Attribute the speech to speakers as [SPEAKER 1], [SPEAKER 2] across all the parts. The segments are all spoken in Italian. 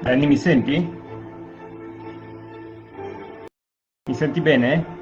[SPEAKER 1] Danny, mi senti? Mi senti bene?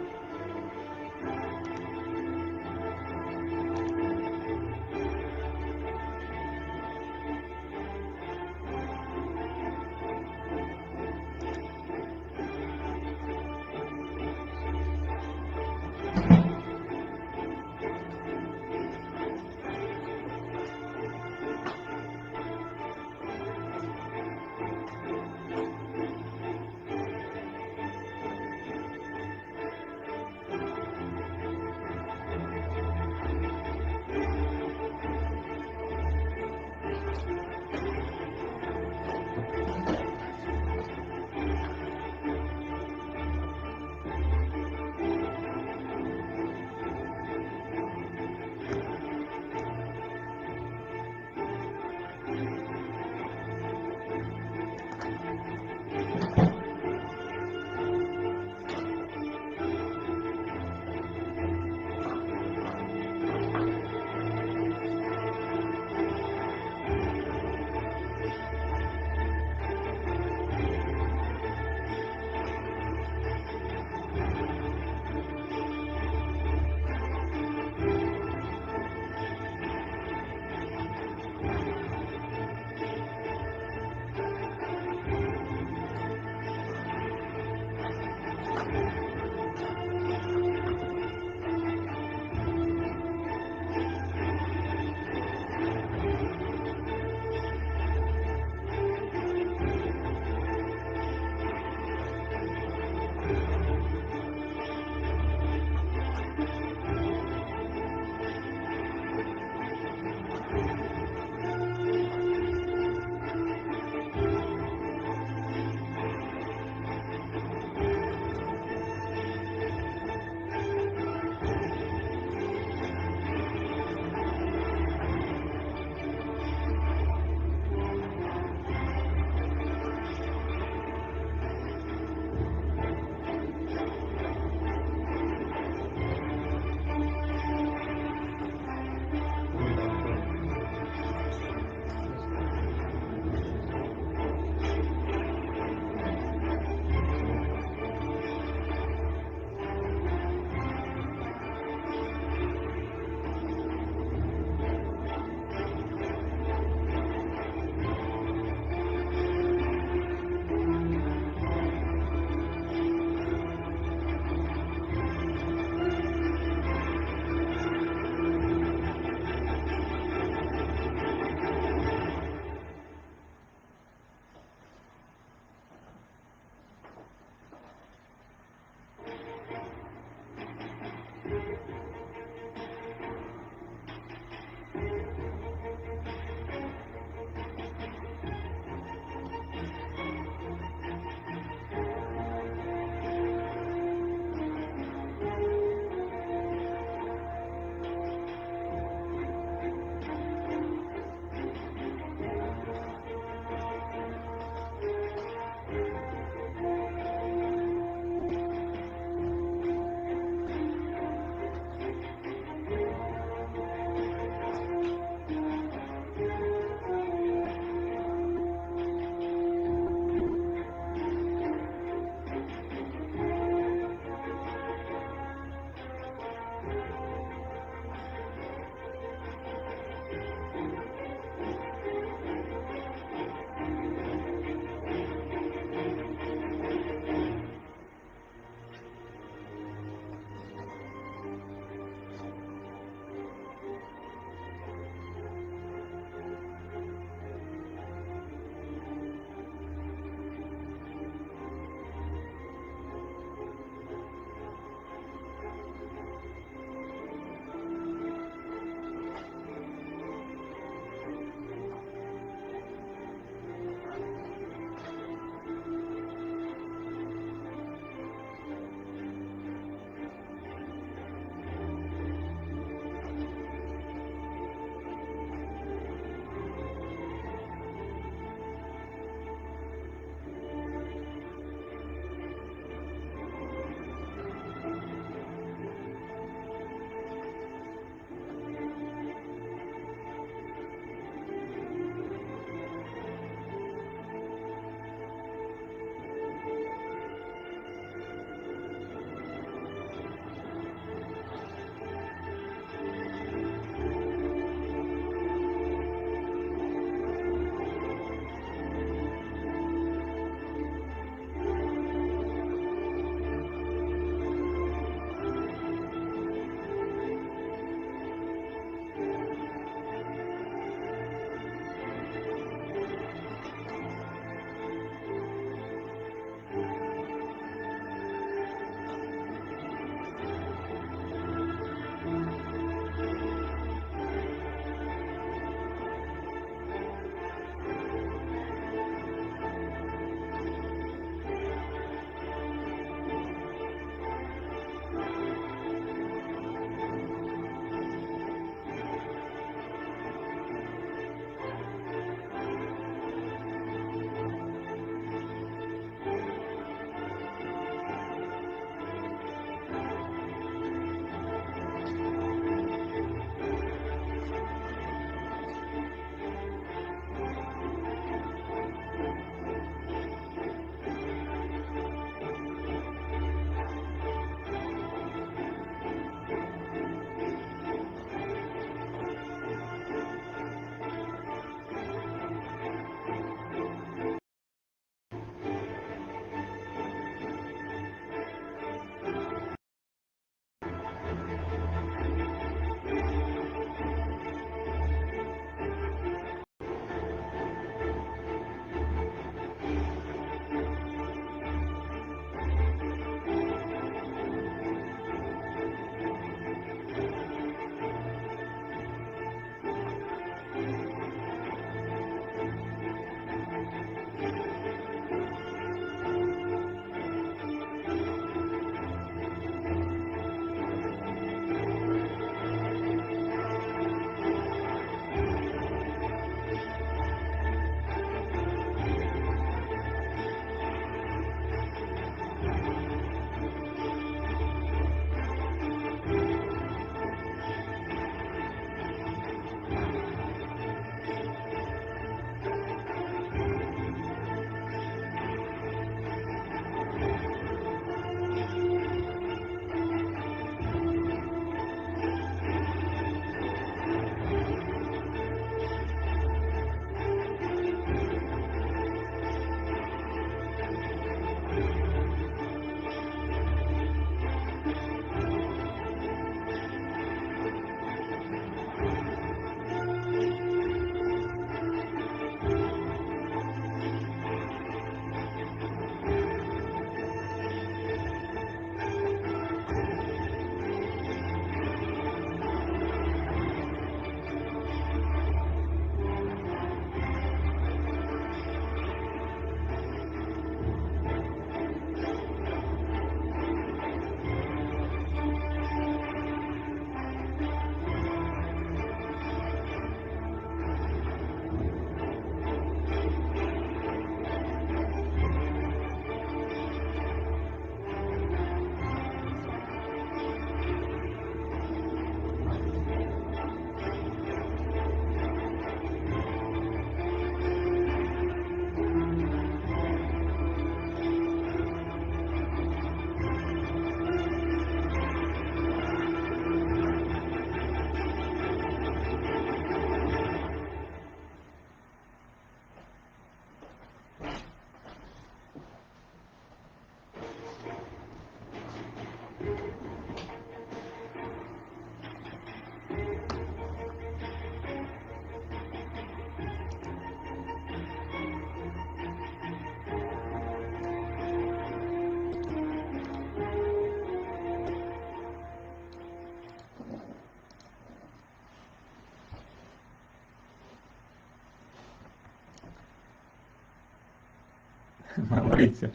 [SPEAKER 1] Maurizio.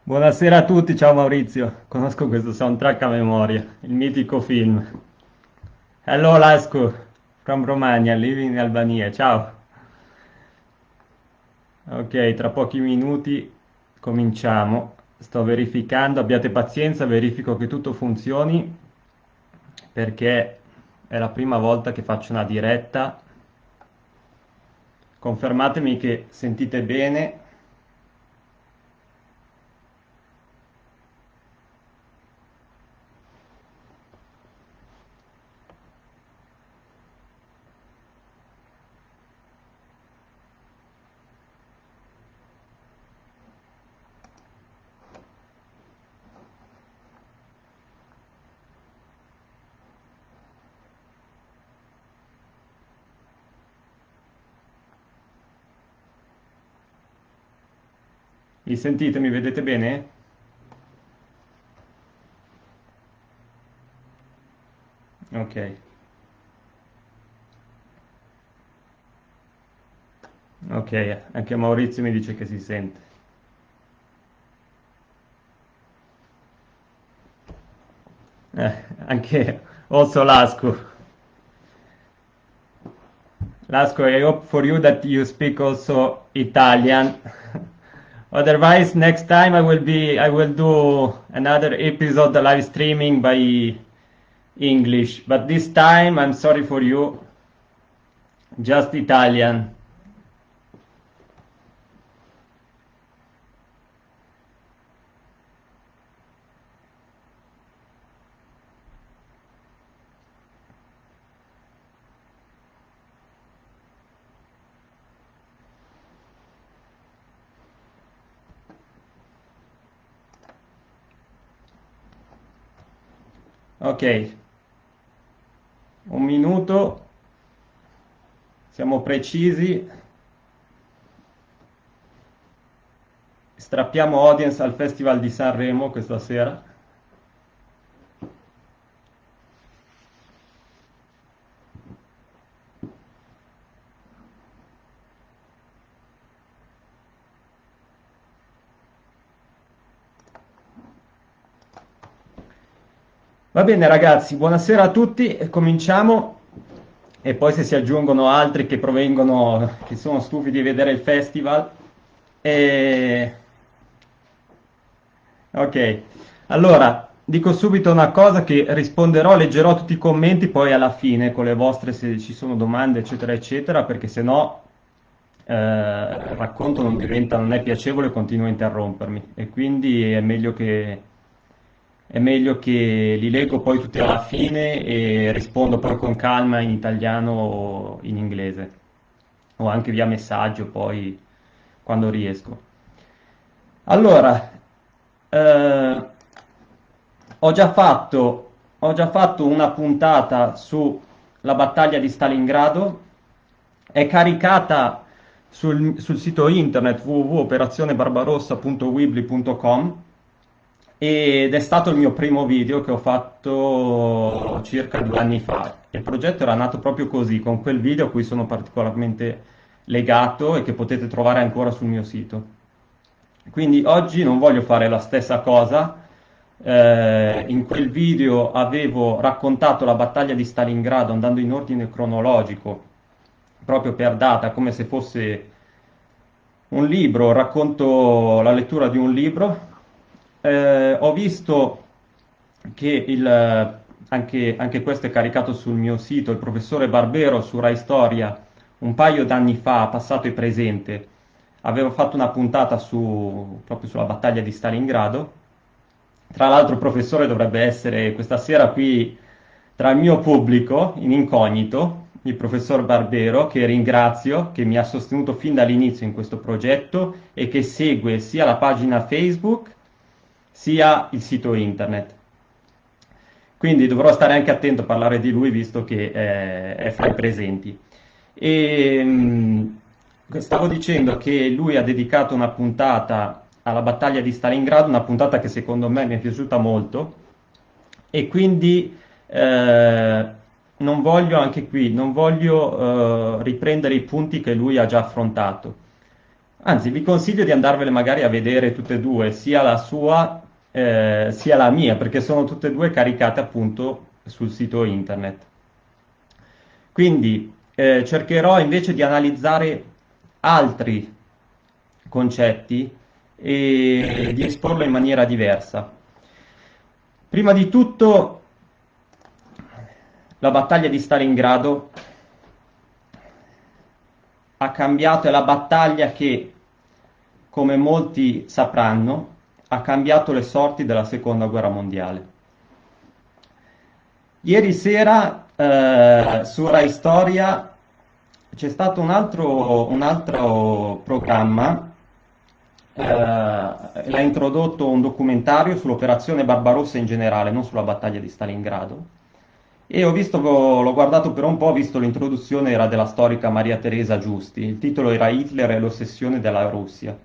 [SPEAKER 1] Buonasera a tutti, ciao Maurizio. Conosco questo soundtrack a memoria, il mitico film. Hello Lasco, from Romania, living in Albania. Ciao. Ok, tra pochi minuti cominciamo. Sto verificando, abbiate pazienza, verifico che tutto funzioni perché è la prima volta che faccio una diretta. Confermatemi che sentite bene. Mi sentite? Mi vedete bene? Ok, ok, anche Maurizio mi dice che si sente. Anche also Lasco. Lasco, I hope for you that you speak also Italian. Otherwise, next time I will do another episode live streaming by English. But this time, I'm sorry for you, just Italian. Ok, un minuto, siamo precisi, strappiamo audience al Festival di Sanremo questa sera. Va bene ragazzi, buonasera a tutti, cominciamo e poi se si aggiungono altri che provengono, che sono stufi di vedere il festival. E... Ok, allora dico subito una cosa che risponderò, leggerò tutti i commenti poi alla fine con le vostre se ci sono domande eccetera eccetera, perché se no il racconto non diventa, non è piacevole e continuo a interrompermi e quindi è meglio che li leggo poi tutti alla fine e rispondo poi con calma in italiano o in inglese o anche via messaggio poi quando riesco. Allora, eh, ho già fatto una puntata sulla battaglia di Stalingrado, è caricata sul sito internet www.operazionebarbarossa.weebly.com ed è stato il mio primo video che ho fatto circa 2 anni fa. Il progetto era nato proprio così, con quel video a cui sono particolarmente legato e che potete trovare ancora sul mio sito. Quindi oggi non voglio fare la stessa cosa. In quel video avevo raccontato la battaglia di Stalingrado andando in ordine cronologico, proprio per data, come se fosse un libro, racconto la lettura di un libro. Ho visto che anche questo è caricato sul mio sito, il professore Barbero su Rai Storia un paio d'anni fa, passato e presente, avevo fatto una puntata proprio sulla battaglia di Stalingrado. Tra l'altro il professore dovrebbe essere questa sera qui tra il mio pubblico, in incognito, il professor Barbero, che ringrazio, che mi ha sostenuto fin dall'inizio in questo progetto e che segue sia la pagina Facebook sia il sito internet. Quindi dovrò stare anche attento a parlare di lui visto che è fra i presenti. E, stavo dicendo che lui ha dedicato una puntata alla battaglia di Stalingrado, una puntata che secondo me mi è piaciuta molto e quindi non voglio anche qui, non voglio riprendere i punti che lui ha già affrontato. Anzi, vi consiglio di andarvele magari a vedere tutte e due, sia la sua sia la mia, perché sono tutte e due caricate appunto sul sito internet. Quindi cercherò invece di analizzare altri concetti e di esporlo in maniera diversa. Prima di tutto, la battaglia di Stalingrado ha cambiato, è la battaglia che, come molti sapranno, ha cambiato le sorti della seconda guerra mondiale. Ieri sera su Rai Storia c'è stato un altro programma, l'ha introdotto un documentario sull'operazione Barbarossa in generale, non sulla battaglia di Stalingrado. E ho visto, l'ho guardato per un po', ho visto l'introduzione era della storica Maria Teresa Giusti, il titolo era Hitler e l'ossessione della Russia.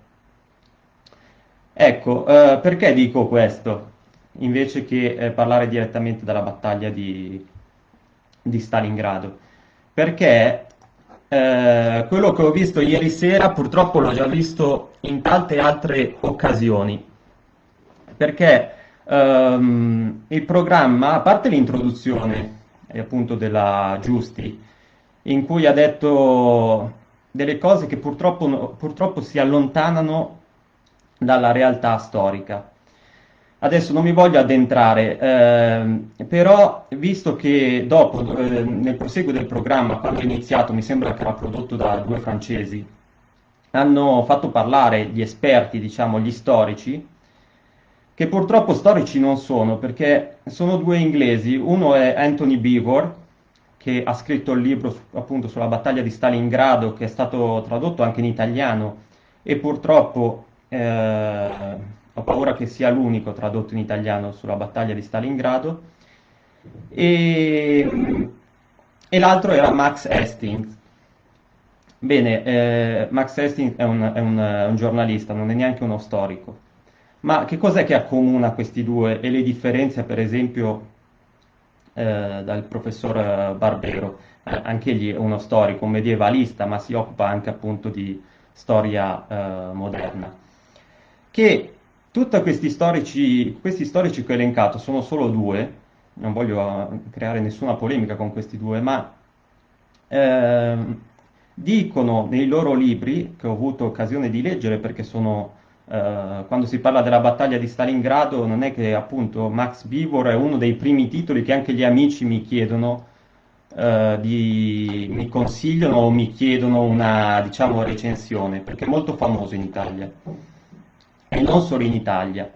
[SPEAKER 1] Ecco, perché dico questo, invece che parlare direttamente della battaglia di Stalingrado? Perché quello che ho visto ieri sera purtroppo l'ho già visto in tante altre occasioni, perché il programma, a parte l'introduzione appunto della Giusti, in cui ha detto delle cose che purtroppo si allontanano dalla realtà storica. Adesso non mi voglio addentrare, però visto che dopo, nel proseguo del programma, quando è iniziato, mi sembra che era prodotto da due francesi, hanno fatto parlare gli esperti, diciamo, gli storici, che purtroppo storici non sono, perché sono due inglesi, uno è Anthony Beevor, che ha scritto il libro appunto sulla battaglia di Stalingrado, che è stato tradotto anche in italiano, e purtroppo ho paura che sia l'unico tradotto in italiano sulla battaglia di Stalingrado, e, e l'altro era Max Hastings. Bene, Max Hastings è un giornalista, non è neanche uno storico. Ma che cos'è che accomuna questi due e le differenze, per esempio, dal professor Barbero? Anche egli è uno storico, un medievalista, ma si occupa anche appunto di storia moderna. Che tutti questi storici che ho elencato sono solo due, non voglio creare nessuna polemica con questi due, ma ehm, dicono nei loro libri, che ho avuto occasione di leggere perché quando si parla della battaglia di Stalingrado, non è che appunto Max Beevor è uno dei primi titoli che anche gli amici mi chiedono, mi consigliano o mi chiedono una, diciamo, recensione, perché è molto famoso in Italia e non solo in Italia.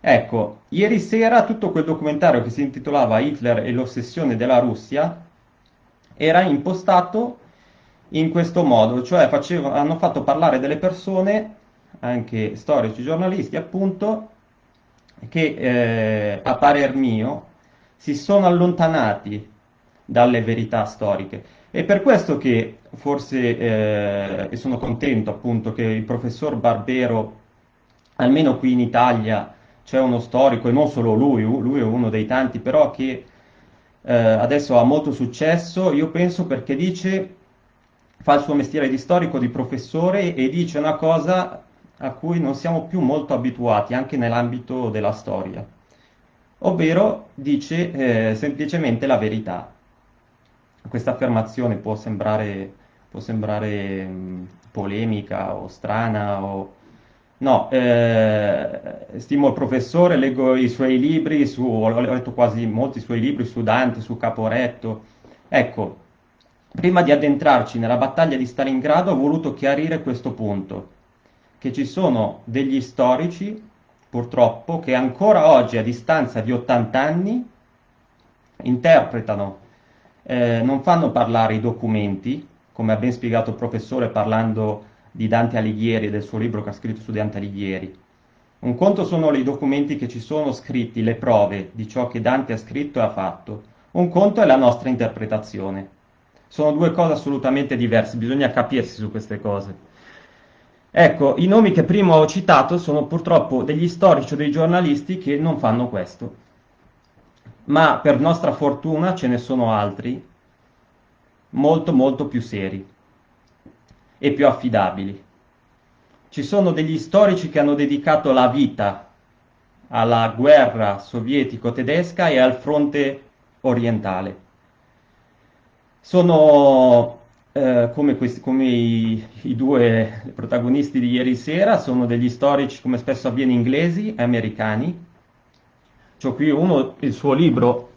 [SPEAKER 1] Ecco, ieri sera tutto quel documentario che si intitolava Hitler e l'ossessione della Russia era impostato in questo modo, cioè hanno fatto parlare delle persone, anche storici, giornalisti appunto, che a parer mio si sono allontanati dalle verità storiche. È per questo che forse, e sono contento appunto che il professor Barbero, almeno qui in Italia, c'è uno storico, e non solo lui è uno dei tanti, però che adesso ha molto successo, io penso perché fa il suo mestiere di storico, di professore e dice una cosa a cui non siamo più molto abituati anche nell'ambito della storia, ovvero dice semplicemente la verità. Questa affermazione può sembrare polemica o strana o... No, stimo il professore, leggo i suoi libri, ho letto quasi molti suoi libri su Dante, su Caporetto. Ecco, prima di addentrarci nella battaglia di Stalingrado ho voluto chiarire questo punto, che ci sono degli storici, purtroppo, che ancora oggi, a distanza di 80 anni, interpretano, non fanno parlare i documenti, come ha ben spiegato il professore parlando di Dante Alighieri e del suo libro che ha scritto su Dante Alighieri. Un conto sono i documenti che ci sono scritti, le prove di ciò che Dante ha scritto e ha fatto. Un conto è la nostra interpretazione. Sono due cose assolutamente diverse, bisogna capirsi su queste cose. Ecco, i nomi che prima ho citato sono purtroppo degli storici o dei giornalisti che non fanno questo, ma per nostra fortuna ce ne sono altri molto molto più seri e più affidabili. ci sono degli storici che hanno dedicato la vita alla guerra sovietico-tedesca e al fronte orientale. Sono come i due protagonisti di ieri sera, sono degli storici, come spesso avviene, inglesi e americani. C'ho qui uno, il suo libro,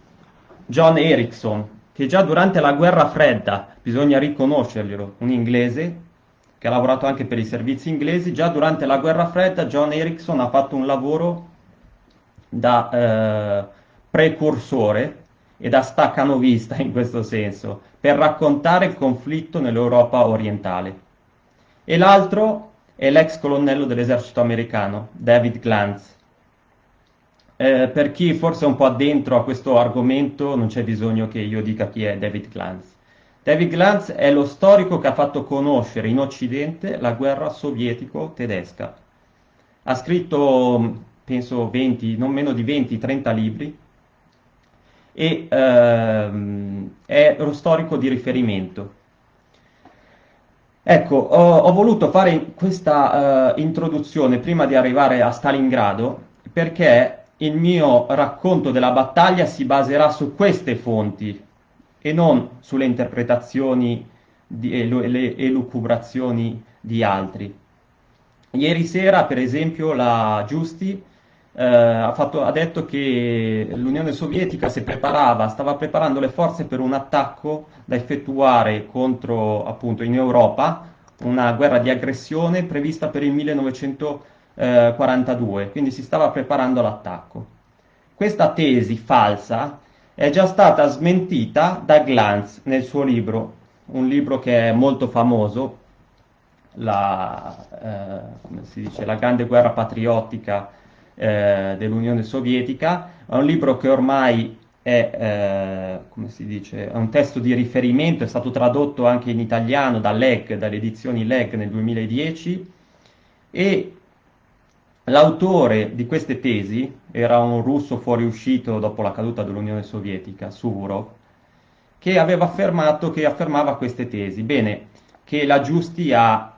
[SPEAKER 1] John Erickson, che già durante la guerra fredda, bisogna riconoscerglielo, un inglese che ha lavorato anche per i servizi inglesi, già durante la guerra fredda John Erickson ha fatto un lavoro da precursore e da staccanovista in questo senso, per raccontare il conflitto nell'Europa orientale. E l'altro è l'ex colonnello dell'esercito americano, David Glantz. Per chi forse è un po' addentro a questo argomento, non c'è bisogno che io dica chi è David Glantz. David Glantz è lo storico che ha fatto conoscere in Occidente la guerra sovietico-tedesca. Ha scritto, penso, 20, non meno di 20-30 libri e è lo storico di riferimento. Ecco, ho voluto fare questa introduzione prima di arrivare a Stalingrado perché il mio racconto della battaglia si baserà su queste fonti e non sulle interpretazioni e le elucubrazioni di altri. Ieri sera, per esempio, la Giusti ha detto che l'Unione Sovietica stava preparando le forze per un attacco da effettuare contro, appunto, in Europa, una guerra di aggressione prevista per il 1942, quindi si stava preparando l'attacco. Questa tesi falsa è già stata smentita da Glantz nel suo libro, un libro che è molto famoso, come si dice, la grande guerra patriottica dell'Unione Sovietica. È un libro che ormai come si dice, è un testo di riferimento, è stato tradotto anche in italiano da Legg, dalle edizioni Legg nel 2010 e l'autore di queste tesi era un russo fuoriuscito dopo la caduta dell'Unione Sovietica, Suvorov, che affermava queste tesi. Bene, che la Giusti ha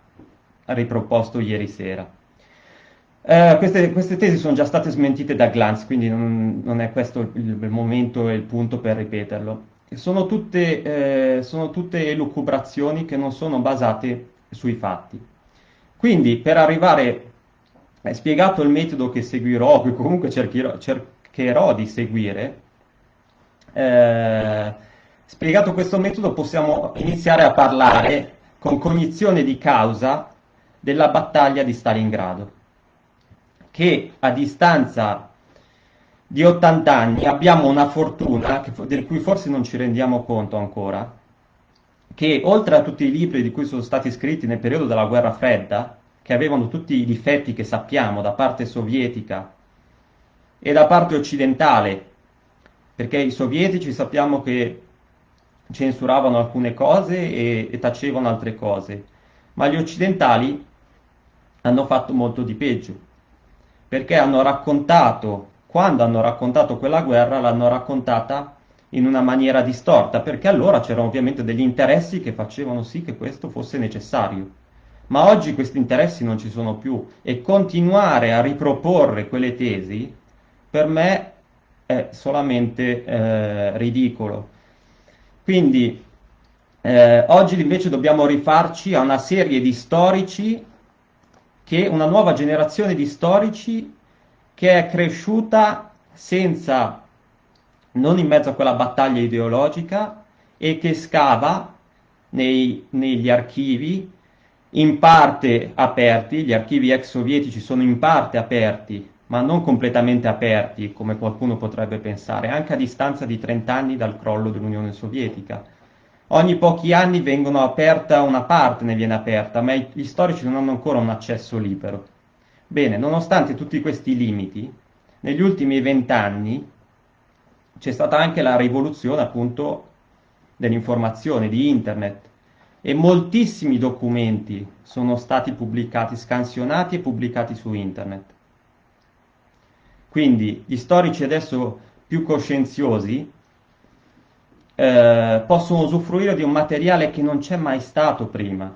[SPEAKER 1] riproposto ieri sera. Queste tesi sono già state smentite da Glantz, quindi non è questo il momento e il punto per ripeterlo. Sono tutte elucubrazioni che non sono basate sui fatti. Quindi, per arrivare, spiegato il metodo che seguirò, che comunque cercherò di seguire, spiegato questo metodo, possiamo iniziare a parlare con cognizione di causa della battaglia di Stalingrado, che a distanza di 80 anni abbiamo una fortuna del cui forse non ci rendiamo conto ancora, che oltre a tutti i libri di cui sono stati scritti nel periodo della guerra fredda, che avevano tutti i difetti che sappiamo da parte sovietica e da parte occidentale, perché i sovietici sappiamo che censuravano alcune cose e tacevano altre cose, ma gli occidentali hanno fatto molto di peggio, perché hanno raccontato, quando hanno raccontato quella guerra, l'hanno raccontata in una maniera distorta, perché allora c'erano ovviamente degli interessi che facevano sì che questo fosse necessario. Ma oggi questi interessi non ci sono più e continuare a riproporre quelle tesi per me è solamente ridicolo. Quindi oggi invece dobbiamo rifarci a una serie di storici, una nuova generazione di storici che è cresciuta senza, non in mezzo a quella battaglia ideologica e che scava negli archivi in parte aperti, gli archivi ex sovietici sono in parte aperti, ma non completamente aperti, come qualcuno potrebbe pensare, anche a distanza di 30 anni dal crollo dell'Unione Sovietica. Ogni pochi anni vengono aperta una parte, ne viene aperta, ma gli storici non hanno ancora un accesso libero. Bene, nonostante tutti questi limiti, negli ultimi 20 anni c'è stata anche la rivoluzione appunto dell'informazione, di internet, e moltissimi documenti sono stati pubblicati, scansionati e pubblicati su internet. Quindi gli storici adesso più coscienziosi possono usufruire di un materiale che non c'è mai stato prima.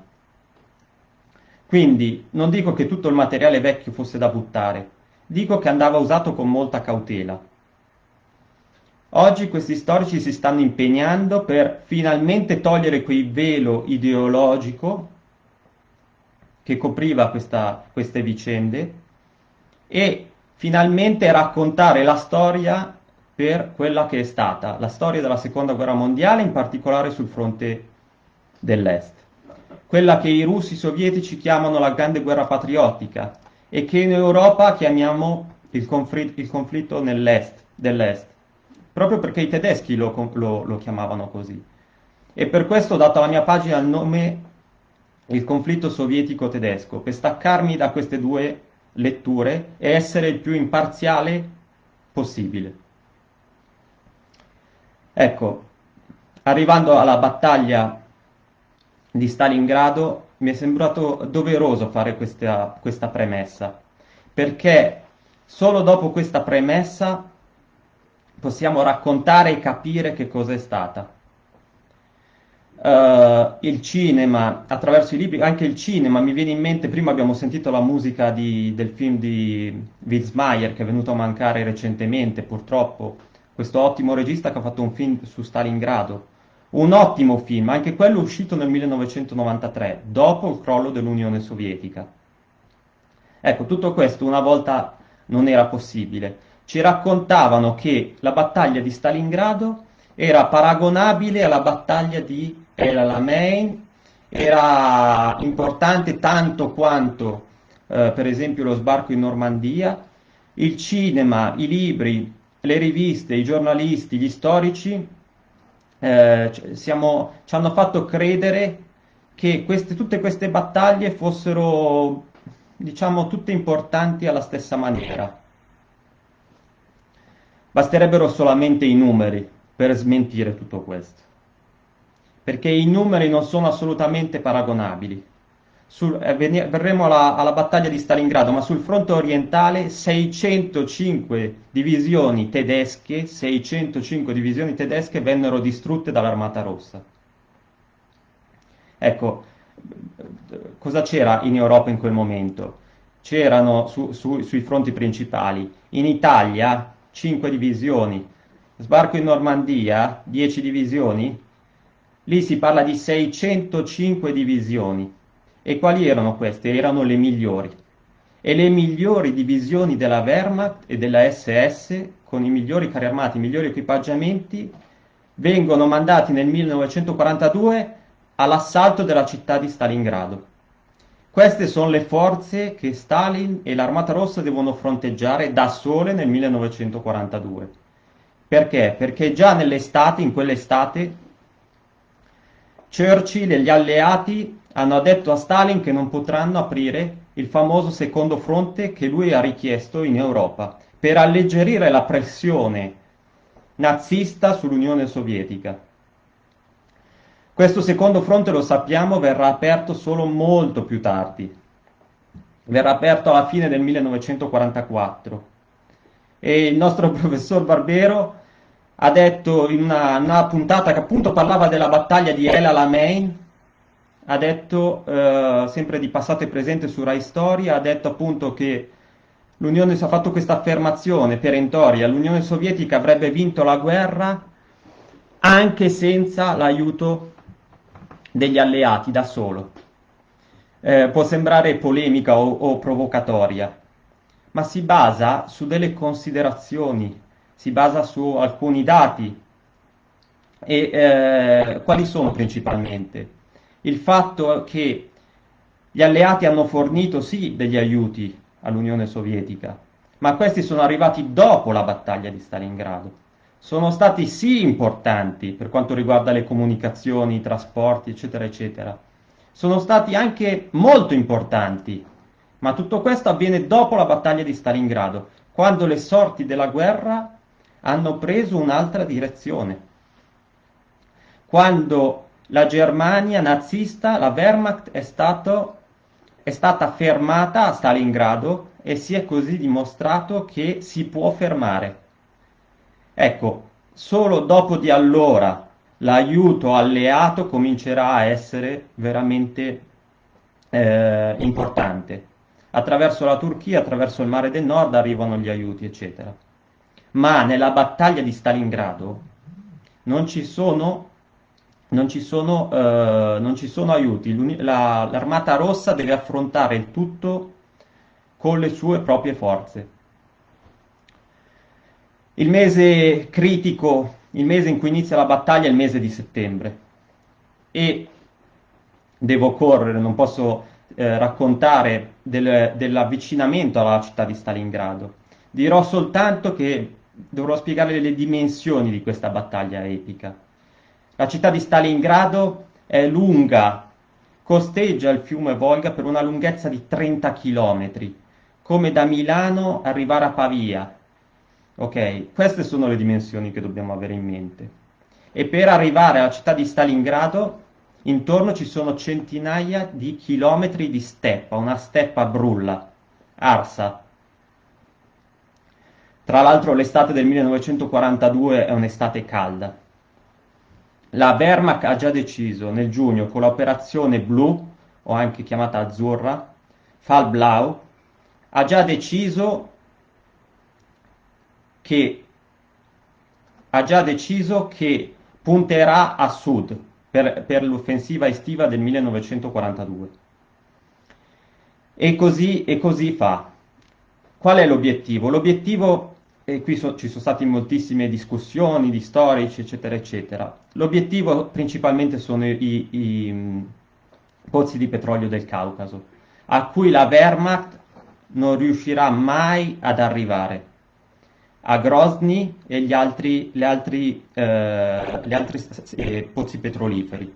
[SPEAKER 1] Quindi non dico che tutto il materiale vecchio fosse da buttare, dico che andava usato con molta cautela. Oggi questi storici si stanno impegnando per finalmente togliere quel velo ideologico che copriva queste vicende e finalmente raccontare la storia per quella che è stata, la storia della Seconda Guerra Mondiale, in particolare sul fronte dell'Est. Quella che i russi sovietici chiamano la Grande Guerra Patriottica e che in Europa chiamiamo il conflitto dell'Est, proprio perché i tedeschi lo chiamavano così. E per questo ho dato alla mia pagina il nome Il conflitto sovietico-tedesco, per staccarmi da queste due letture e essere il più imparziale possibile. Ecco, arrivando alla battaglia di Stalingrado, mi è sembrato doveroso fare questa premessa, perché solo dopo questa premessa possiamo raccontare e capire che cosa è stata. Il cinema, attraverso i libri, anche il cinema, mi viene in mente, prima abbiamo sentito la musica del film di Wiesmayer che è venuto a mancare recentemente, purtroppo, questo ottimo regista che ha fatto un film su Stalingrado, un ottimo film, anche quello uscito nel 1993, dopo il crollo dell'Unione Sovietica. Ecco, tutto questo una volta non era possibile. Ci raccontavano che la battaglia di Stalingrado era paragonabile alla battaglia di El Alamein, era importante tanto quanto per esempio lo sbarco in Normandia. Il cinema, i libri, le riviste, i giornalisti, gli storici ci hanno fatto credere che tutte queste battaglie fossero, diciamo, tutte importanti alla stessa maniera. Basterebbero solamente i numeri per smentire tutto questo, perché i numeri non sono assolutamente paragonabili. Verremo alla battaglia di Stalingrado, ma sul fronte orientale 605 divisioni tedesche vennero distrutte dall'Armata Rossa. Ecco, cosa c'era in Europa in quel momento? C'erano sui fronti principali, in Italia 5 divisioni, sbarco in Normandia 10 divisioni, lì si parla di 605 divisioni. E quali erano queste? Erano le migliori. E le migliori divisioni della Wehrmacht e della SS, con i migliori carri armati, i migliori equipaggiamenti, vengono mandati nel 1942 all'assalto della città di Stalingrado. Queste sono le forze che Stalin e l'Armata Rossa devono fronteggiare da sole nel 1942. Perché? Perché già nell'estate, in quell'estate, Churchill e gli alleati hanno detto a Stalin che non potranno aprire il famoso secondo fronte che lui ha richiesto in Europa per alleggerire la pressione nazista sull'Unione Sovietica. Questo secondo fronte, lo sappiamo, verrà aperto solo molto più tardi. Verrà aperto alla fine del 1944. E il nostro professor Barbero ha detto in una puntata che appunto parlava della battaglia di El Alamein, ha detto, sempre di passato e presente su Rai Storia, ha detto appunto che l'Unione ha fatto questa affermazione perentoria: l'Unione Sovietica avrebbe vinto la guerra anche senza l'aiuto degli alleati da solo. Può sembrare polemica o provocatoria, ma si basa su delle considerazioni, si basa su alcuni dati. E quali sono principalmente? Il fatto che gli alleati hanno fornito sì degli aiuti all'Unione Sovietica, ma questi sono arrivati dopo la battaglia di Stalingrado. Sono stati sì importanti per quanto riguarda le comunicazioni, i trasporti, eccetera, eccetera. Sono stati anche molto importanti, ma tutto questo avviene dopo la battaglia di Stalingrado, quando le sorti della guerra hanno preso un'altra direzione. Quando la Germania nazista, la Wehrmacht, è stata fermata a Stalingrado e si è così dimostrato che si può fermare. Ecco, solo dopo di allora l'aiuto alleato comincerà a essere veramente importante. Attraverso la Turchia, attraverso il Mare del Nord arrivano gli aiuti, eccetera. Ma nella battaglia di Stalingrado non ci sono, non ci sono aiuti. L'Armata Rossa deve affrontare il tutto con le sue proprie forze. Il mese critico, il mese in cui inizia la battaglia è il mese di settembre e devo correre, non posso raccontare dell'avvicinamento alla città di Stalingrado. Dirò soltanto che dovrò spiegare le dimensioni di questa battaglia epica. La città di Stalingrado è lunga, costeggia il fiume Volga per una lunghezza di 30 km, come da Milano arrivare a Pavia. Ok, queste sono le dimensioni che dobbiamo avere in mente. E per arrivare alla città di Stalingrado, intorno ci sono centinaia di chilometri di steppa, una steppa brulla, arsa. Tra l'altro l'estate del 1942 è un'estate calda. La Wehrmacht ha già deciso nel giugno con l'operazione Blu, o anche chiamata azzurra, Fall Blau, ha già deciso che punterà a sud per l'offensiva estiva del 1942. E così fa. Qual è l'obiettivo? L'obiettivo, e qui ci sono state moltissime discussioni di storici, eccetera, eccetera. L'obiettivo principalmente sono i pozzi di petrolio del Caucaso, a cui la Wehrmacht non riuscirà mai ad arrivare a Grozny e gli altri pozzi petroliferi.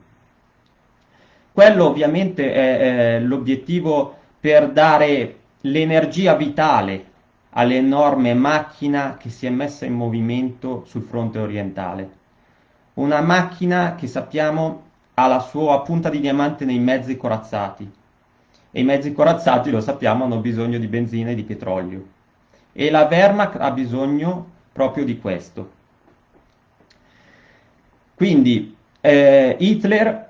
[SPEAKER 1] Quello ovviamente è l'obiettivo per dare l'energia vitale all'enorme macchina che si è messa in movimento sul fronte orientale. Una macchina che sappiamo ha la sua punta di diamante nei mezzi corazzati. E i mezzi corazzati, lo sappiamo, hanno bisogno di benzina e di petrolio. E la Wehrmacht ha bisogno proprio di questo. Quindi Hitler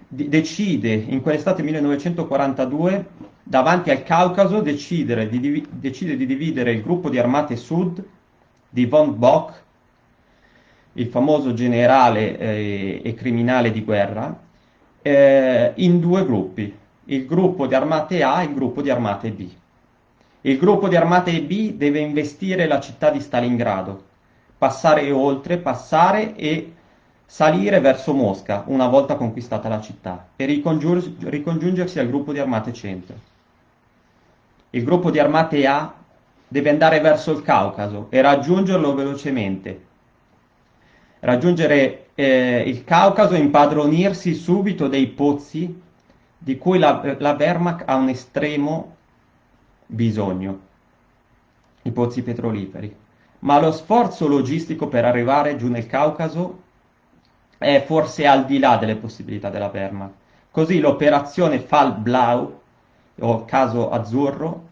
[SPEAKER 1] decide in quell'estate 1942, davanti al Caucaso, decide di dividere il gruppo di armate sud di von Bock, il famoso generale e criminale di guerra, in due gruppi, il gruppo di armate A e il gruppo di armate B. Il gruppo di armate B deve investire la città di Stalingrado, passare oltre, passare e salire verso Mosca una volta conquistata la città e ricongiungersi al gruppo di armate centro. Il gruppo di armate A deve andare verso il Caucaso e raggiungerlo velocemente. Raggiungere il Caucaso e impadronirsi subito dei pozzi di cui la Wehrmacht ha un estremo bisogno, i pozzi petroliferi. Ma lo sforzo logistico per arrivare giù nel Caucaso è forse al di là delle possibilità della Wehrmacht. Così l'operazione Fall Blau, o caso azzurro,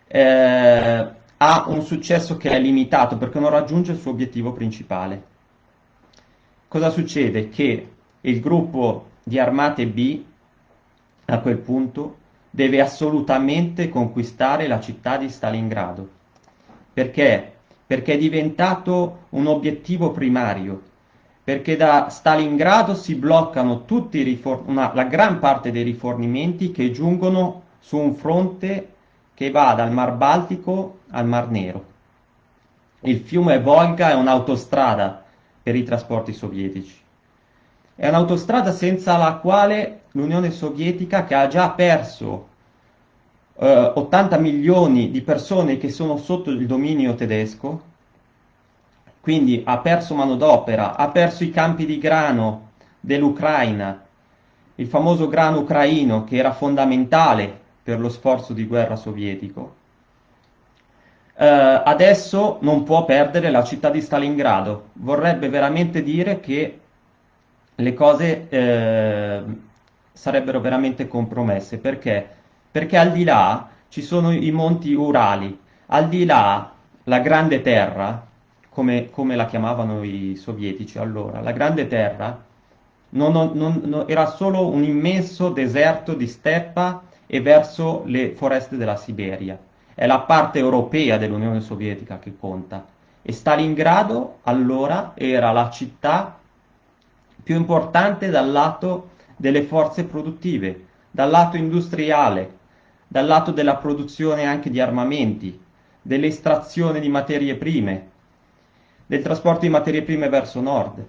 [SPEAKER 1] ha un successo che è limitato perché non raggiunge il suo obiettivo principale. Cosa succede? Che il gruppo di armate B, a quel punto, deve assolutamente conquistare la città di Stalingrado. Perché? Perché è diventato un obiettivo primario. Perché da Stalingrado si bloccano la gran parte dei rifornimenti che giungono su un fronte che va dal Mar Baltico al Mar Nero. Il fiume Volga è un'autostrada per i trasporti sovietici. È un'autostrada senza la quale l'Unione Sovietica, che ha già perso 80 milioni di persone che sono sotto il dominio tedesco, quindi ha perso manodopera, ha perso i campi di grano dell'Ucraina, il famoso grano ucraino che era fondamentale per lo sforzo di guerra sovietico. Adesso non può perdere la città di Stalingrado. Vorrebbe veramente dire che le cose sarebbero veramente compromesse. Perché? Perché al di là ci sono i monti Urali, al di là la grande terra, come la chiamavano i sovietici allora, la grande terra era solo un immenso deserto di steppa e verso le foreste della Siberia. È la parte europea dell'Unione Sovietica che conta. E Stalingrado allora era la città più importante dal lato delle forze produttive, dal lato industriale, dal lato della produzione anche di armamenti, dell'estrazione di materie prime, del trasporto di materie prime verso nord.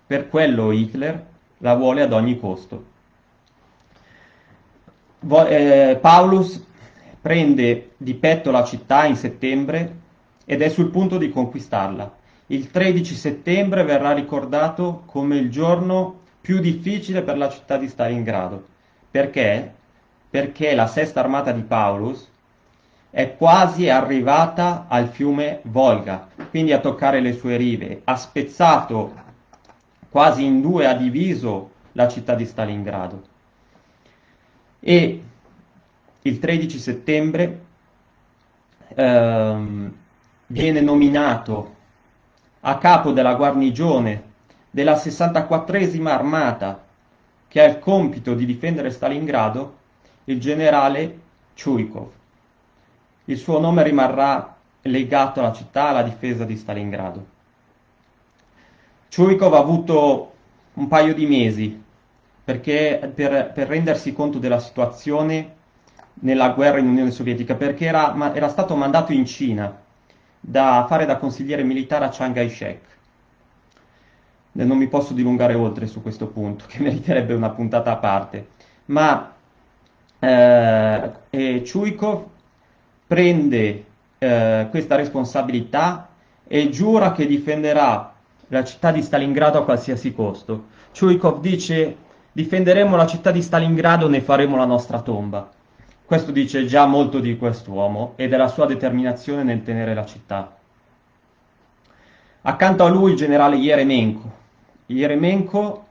[SPEAKER 1] Per quello Hitler la vuole ad ogni costo. Paulus prende di petto la città in settembre ed è sul punto di conquistarla. Il 13 settembre verrà ricordato come il giorno più difficile per la città di Stalingrado. Perché? Perché la sesta armata di Paulus è quasi arrivata al fiume Volga, quindi a toccare le sue rive. Ha spezzato quasi in due, ha diviso la città di Stalingrado. E il 13 settembre viene nominato a capo della guarnigione della 64esima armata che ha il compito di difendere Stalingrado il generale Chuikov. Il suo nome rimarrà legato alla città, alla difesa di Stalingrado. Chuikov ha avuto un paio di mesi per rendersi conto della situazione nella guerra in Unione Sovietica, perché era stato mandato in Cina da fare da consigliere militare a Chiang Kai-shek. Non mi posso dilungare oltre su questo punto, che meriterebbe una puntata a parte, ma Chuikov prende questa responsabilità e giura che difenderà la città di Stalingrado a qualsiasi costo. Chuikov dice: difenderemo la città di Stalingrado, ne faremo la nostra tomba. Questo dice già molto di quest'uomo e della sua determinazione nel tenere la città. Accanto a lui il generale Yeremenko. Yeremenko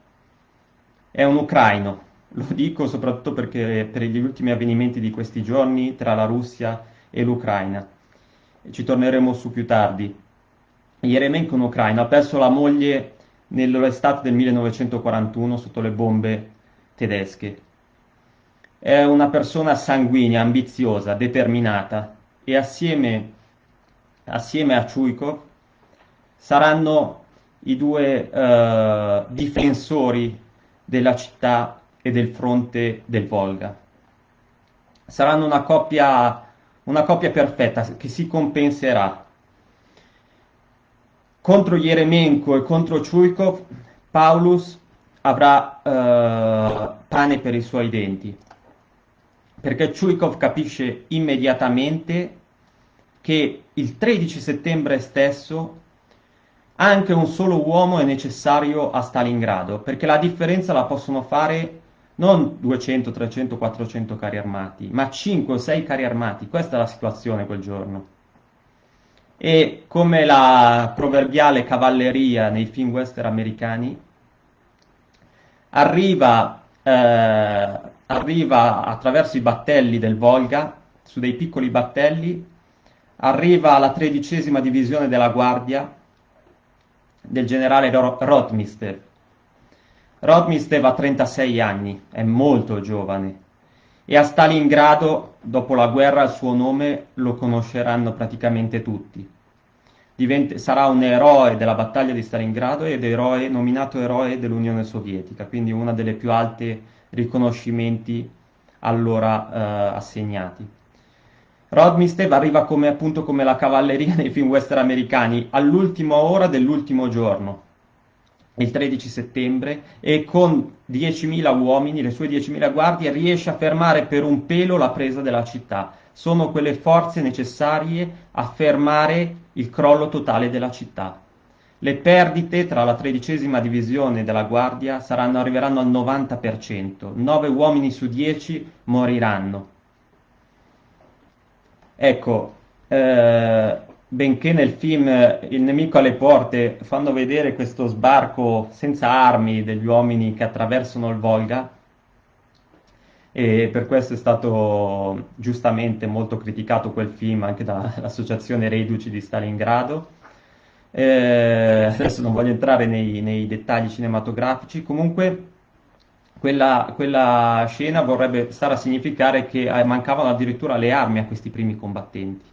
[SPEAKER 1] è un ucraino, lo dico soprattutto perché per gli ultimi avvenimenti di questi giorni tra la Russia e l'Ucraina. Ci torneremo su più tardi. Yeremenko è un ucraino, ha perso la moglie nell'estate del 1941 sotto le bombe tedesche. È una persona sanguigna, ambiziosa, determinata e assieme a Chuikov saranno i due difensori della città e del fronte del Volga. Saranno una coppia perfetta che si compenserà. Contro Yeremenko e contro Chuikov, Paulus avrà pane per i suoi denti, perché Chuikov capisce immediatamente che il 13 settembre stesso anche un solo uomo è necessario a Stalingrado, perché la differenza la possono fare non 200, 300, 400 carri armati, ma 5 o 6 carri armati. Questa è la situazione quel giorno. E come la proverbiale cavalleria nei film western americani, arriva attraverso i battelli del Volga, su dei piccoli battelli, arriva alla 13ª divisione della guardia del generale Rotmistev. Rotmistev ha 36 anni, è molto giovane, e a Stalingrado, dopo la guerra, il suo nome lo conosceranno praticamente tutti. Sarà un eroe della battaglia di Stalingrado ed nominato eroe dell'Unione Sovietica, quindi uno delle più alte riconoscimenti allora assegnati. Rotmistev arriva appunto come la cavalleria nei film western americani all'ultima ora dell'ultimo giorno, il 13 settembre, e con 10.000 uomini, le sue 10.000 guardie, riesce a fermare per un pelo la presa della città. Sono quelle forze necessarie a fermare il crollo totale della città. Le perdite tra la 13ª divisione della guardia arriveranno al 90%, 9 uomini su 10 moriranno. Ecco, benché nel film Il nemico alle porte fanno vedere questo sbarco senza armi degli uomini che attraversano il Volga, e per questo è stato giustamente molto criticato quel film anche dall'associazione Reduci di Stalingrado. Adesso non voglio entrare nei dettagli cinematografici, comunque quella scena vorrebbe stare a significare che mancavano addirittura le armi a questi primi combattenti.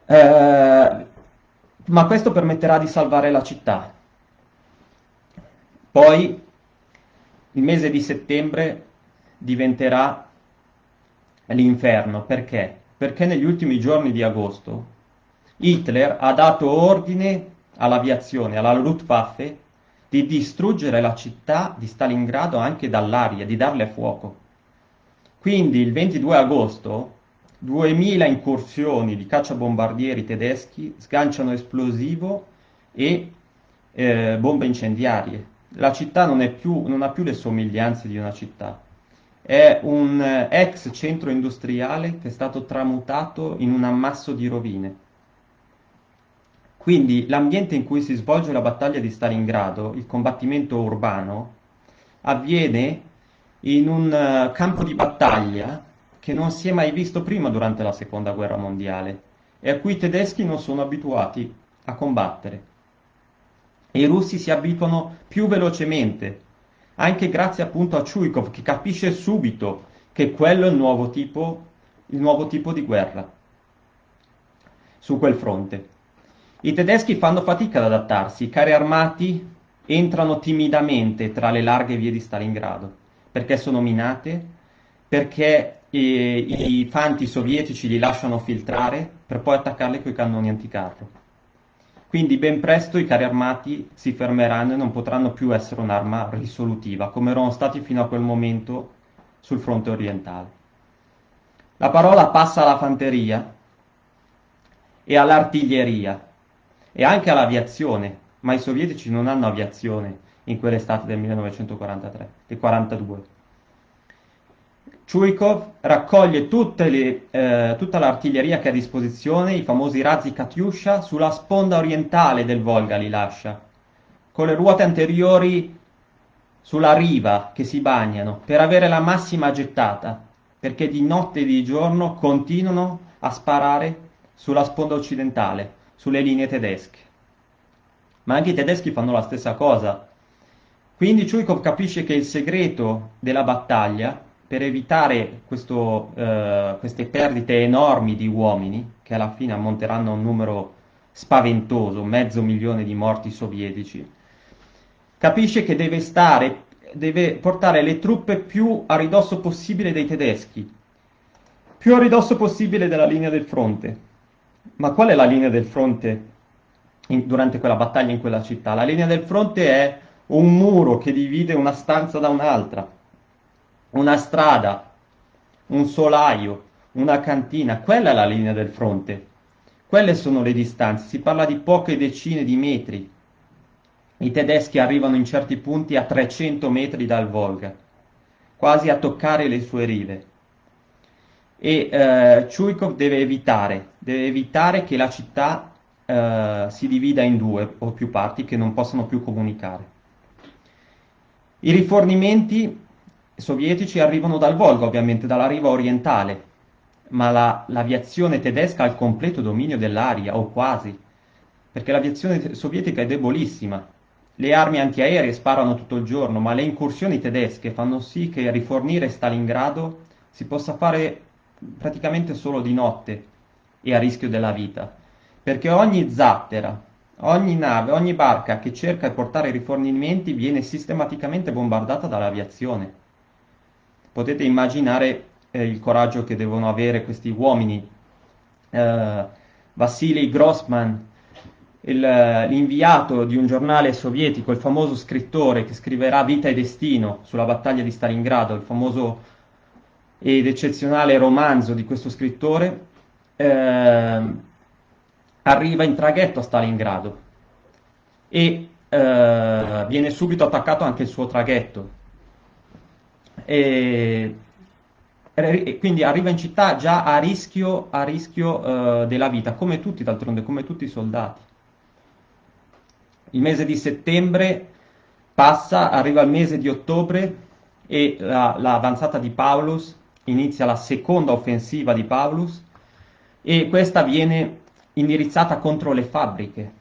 [SPEAKER 1] Eh, ma questo permetterà di salvare la città. Poi il mese di settembre diventerà l'inferno. Perché? Perché negli ultimi giorni di agosto Hitler ha dato ordine all'aviazione, alla Luftwaffe, di distruggere la città di Stalingrado anche dall'aria, di darle fuoco. Quindi il 22 agosto 2000 incursioni di cacciabombardieri tedeschi sganciano esplosivo e bombe incendiarie. La città non ha più le somiglianze di una città. È un ex centro industriale che è stato tramutato in un ammasso di rovine. Quindi l'ambiente in cui si svolge la battaglia di Stalingrado, il combattimento urbano, avviene in un campo di battaglia che non si è mai visto prima durante la seconda guerra mondiale e a cui i tedeschi non sono abituati a combattere. E i russi si abituano più velocemente, anche grazie appunto a Chuikov che capisce subito che quello è il nuovo tipo di guerra su quel fronte. I tedeschi fanno fatica ad adattarsi, i carri armati entrano timidamente tra le larghe vie di Stalingrado, perché sono minate, perché i fanti sovietici li lasciano filtrare per poi attaccarli coi cannoni anticarro. Quindi ben presto i carri armati si fermeranno e non potranno più essere un'arma risolutiva, come erano stati fino a quel momento sul fronte orientale. La parola passa alla fanteria e all'artiglieria e anche all'aviazione, ma i sovietici non hanno aviazione in quell'estate del 1943 e 42. Chuikov raccoglie tutta l'artiglieria che ha a disposizione, i famosi razzi Katyusha, sulla sponda orientale del Volga li lascia, con le ruote anteriori sulla riva che si bagnano, per avere la massima gettata, perché di notte e di giorno continuano a sparare sulla sponda occidentale, sulle linee tedesche. Ma anche i tedeschi fanno la stessa cosa. Quindi Chuikov capisce che il segreto della battaglia, per evitare queste perdite enormi di uomini, che alla fine ammonteranno a un numero spaventoso, 500.000 di morti sovietici, capisce che deve portare le truppe più a ridosso possibile dei tedeschi, più a ridosso possibile della linea del fronte. Ma qual è la linea del fronte durante quella battaglia in quella città? La linea del fronte è un muro che divide una stanza da un'altra, una strada, un solaio, una cantina. Quella è la linea del fronte. Quelle sono le distanze. Si parla di poche decine di metri. I tedeschi arrivano in certi punti a 300 metri dal Volga, quasi a toccare le sue rive. E Chuikov deve evitare che la città si divida in due o più parti che non possono più comunicare. I rifornimenti sovietici arrivano dal Volga, ovviamente dalla riva orientale, ma l'aviazione tedesca ha il completo dominio dell'aria, o quasi, perché l'aviazione sovietica è debolissima. Le armi antiaeree sparano tutto il giorno, ma le incursioni tedesche fanno sì che rifornire Stalingrado si possa fare praticamente solo di notte e a rischio della vita, perché ogni zattera, ogni nave, ogni barca che cerca di portare rifornimenti viene sistematicamente bombardata dall'aviazione. Potete immaginare il coraggio che devono avere questi uomini. Vassili Grossman, l'inviato di un giornale sovietico, il famoso scrittore che scriverà Vita e Destino sulla battaglia di Stalingrado, il famoso ed eccezionale romanzo di questo scrittore, arriva in traghetto a Stalingrado e viene subito attaccato anche il suo traghetto. E quindi arriva in città già a rischio della vita, come tutti d'altronde, come tutti i soldati. Il mese di settembre passa, arriva il mese di ottobre e l'avanzata di Paulus, inizia la seconda offensiva di Paulus e questa viene indirizzata contro le fabbriche.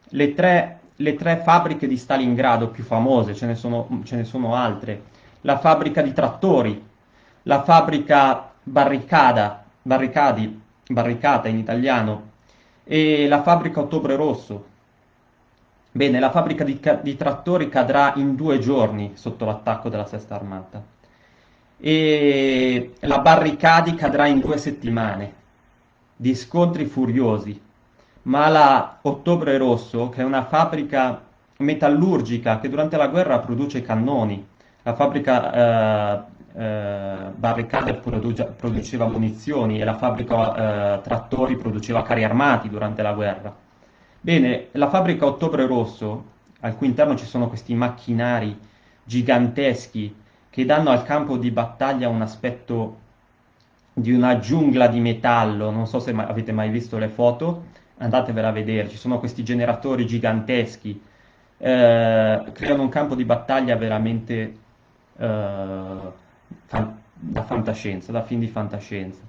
[SPEAKER 1] Le tre le tre fabbriche di Stalingrado più famose, ce ne sono altre, la fabbrica di trattori, la fabbrica barricata in italiano, e la fabbrica Ottobre Rosso. Bene, la fabbrica di trattori cadrà in 2 giorni sotto l'attacco della Sesta Armata e la Barricadi cadrà in 2 settimane di scontri furiosi. Ma la Ottobre Rosso, che è una fabbrica metallurgica che durante la guerra produce cannoni, la fabbrica Barricade produceva munizioni e la fabbrica trattori produceva carri armati durante la guerra. Bene, la fabbrica Ottobre Rosso, al cui interno ci sono questi macchinari giganteschi che danno al campo di battaglia un aspetto di una giungla di metallo, non so se avete mai visto le foto, andatevela a vedere, ci sono questi generatori giganteschi, creano un campo di battaglia veramente da fantascienza, da film di fantascienza.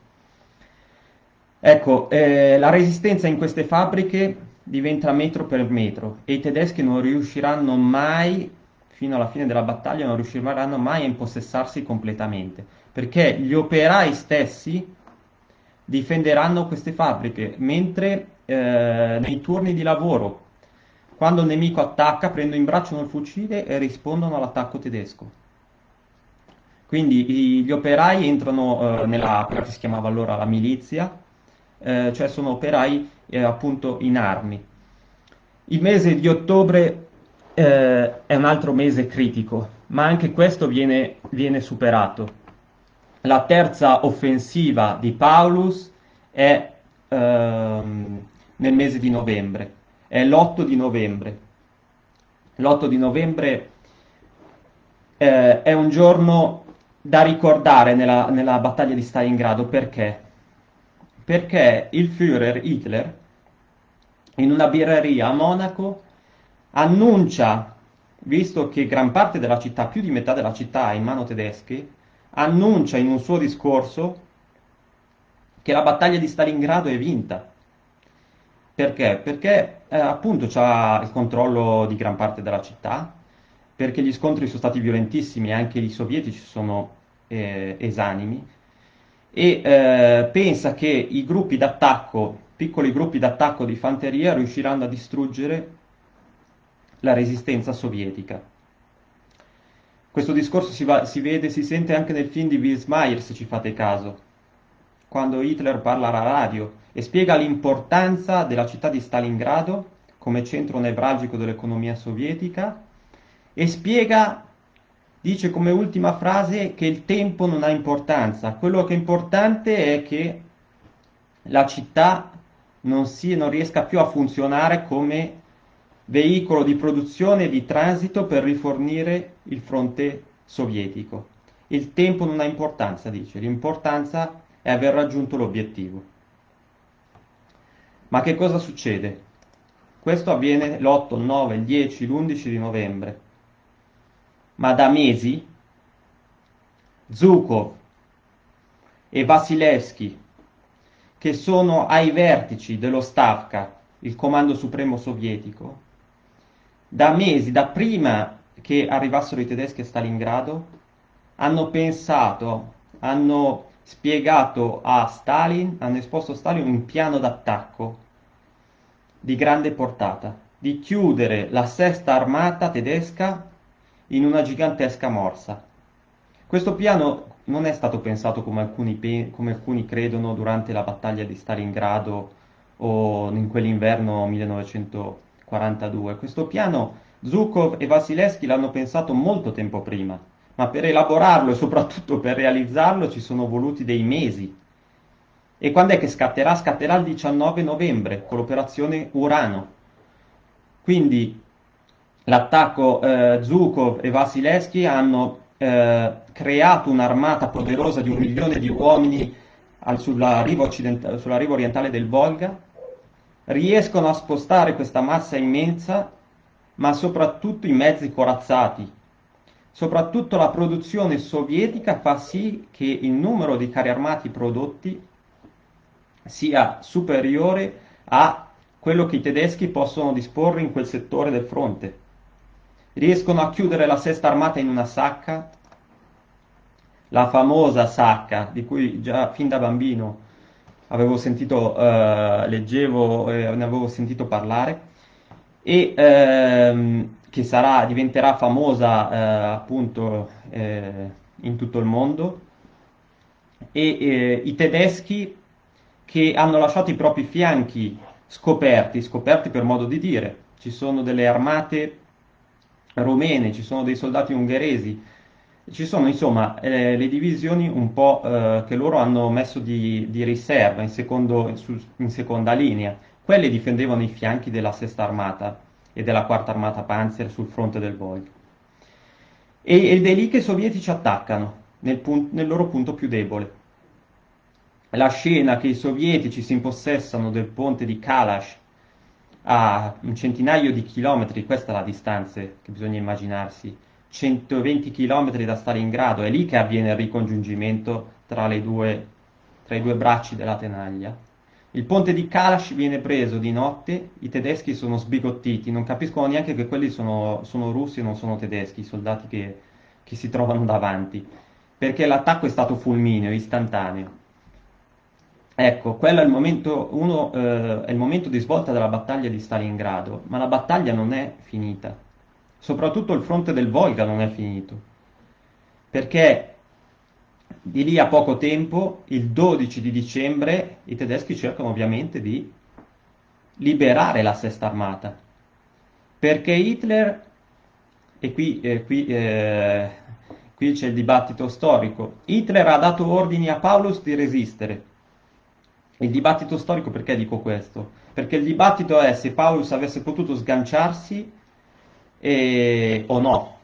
[SPEAKER 1] Ecco, la resistenza in queste fabbriche diventa metro per metro e i tedeschi non riusciranno mai, fino alla fine della battaglia, non riusciranno mai a impossessarsi completamente, perché gli operai stessi difenderanno queste fabbriche, mentre nei turni di lavoro, quando il nemico attacca, prendono in braccio il fucile e rispondono all'attacco tedesco. Quindi gli operai entrano nella quella che si chiamava allora la milizia, cioè sono operai appunto in armi. Il mese di ottobre è un altro mese critico, ma anche questo viene superato. La terza offensiva di Paulus è nel mese di novembre, è l'8 di novembre. L'8 di novembre è un giorno da ricordare nella battaglia di Stalingrado. Perché? Perché il Führer Hitler, in una birreria a Monaco, annuncia, visto che gran parte della città, più di metà della città è in mano tedesche, annuncia in un suo discorso che la battaglia di Stalingrado è vinta. Perché? Perché appunto c'ha il controllo di gran parte della città, perché gli scontri sono stati violentissimi, anche i sovietici sono esanimi, e pensa che i gruppi d'attacco, piccoli gruppi d'attacco di fanteria, riusciranno a distruggere la resistenza sovietica. Questo discorso si vede, si sente anche nel film di Will Smith, se ci fate caso, quando Hitler parla alla radio e spiega l'importanza della città di Stalingrado come centro nevralgico dell'economia sovietica e spiega, dice come ultima frase, che il tempo non ha importanza, quello che è importante è che la città non riesca più a funzionare come veicolo di produzione e di transito per rifornire il fronte sovietico. Il tempo non ha importanza, dice, l'importanza è aver raggiunto l'obiettivo. Ma che cosa succede? Questo avviene l'8, il 9, il 10, l'11 di novembre. Ma da mesi Zhukov e Vasilevsky, che sono ai vertici dello Stavka, il comando supremo sovietico, da mesi, da prima che arrivassero i tedeschi a Stalingrado, hanno pensato, hanno spiegato a Stalin, hanno esposto a Stalin un piano d'attacco di grande portata, di chiudere la sesta armata tedesca in una gigantesca morsa. Questo piano non è stato pensato come alcuni credono durante la battaglia di Stalingrado o in quell'inverno 1942. Questo piano Zhukov e Vasilevsky l'hanno pensato molto tempo prima, ma per elaborarlo e soprattutto per realizzarlo ci sono voluti dei mesi. E quando è che scatterà? Scatterà il 19 novembre con l'operazione Urano. Quindi l'attacco Zhukov e Vasilevsky hanno creato un'armata poderosa di 1 milione di uomini sulla riva orientale del Volga, riescono a spostare questa massa immensa, ma soprattutto i mezzi corazzati. Soprattutto la produzione sovietica fa sì che il numero di carri armati prodotti sia superiore a quello che i tedeschi possono disporre in quel settore del fronte. Riescono a chiudere la sesta armata in una sacca, la famosa sacca di cui già fin da bambino avevo sentito, leggevo, ne avevo sentito parlare, e che diventerà famosa appunto in tutto il mondo, e i tedeschi che hanno lasciato i propri fianchi scoperti, scoperti per modo di dire. Ci sono delle armate romene, ci sono dei soldati ungheresi, ci sono insomma le divisioni un po' che loro hanno messo di riserva in seconda linea. Quelle difendevano i fianchi della Sesta Armata e della Quarta Armata Panzer sul fronte del Volga. Ed è lì che i sovietici attaccano, nel loro punto più debole. La scena che i sovietici si impossessano del ponte di Kalash a un centinaio di chilometri, questa è la distanza che bisogna immaginarsi, 120 chilometri da Stalingrado, è lì che avviene il ricongiungimento tra i due bracci della tenaglia. Il ponte di Kalash viene preso di notte, i tedeschi sono sbigottiti, non capiscono neanche che quelli sono russi e non sono tedeschi, i soldati che si trovano davanti, perché l'attacco è stato fulmineo, istantaneo. Ecco, quello è il momento, è il momento di svolta della battaglia di Stalingrado, ma la battaglia non è finita. Soprattutto il fronte del Volga non è finito, perché di lì a poco tempo, il 12 di dicembre, i tedeschi cercano ovviamente di liberare la Sesta Armata, perché Hitler, e qui c'è il dibattito storico, Hitler ha dato ordini a Paulus di resistere. Il dibattito storico, perché dico questo? Perché il dibattito è se Paulus avesse potuto sganciarsi o no,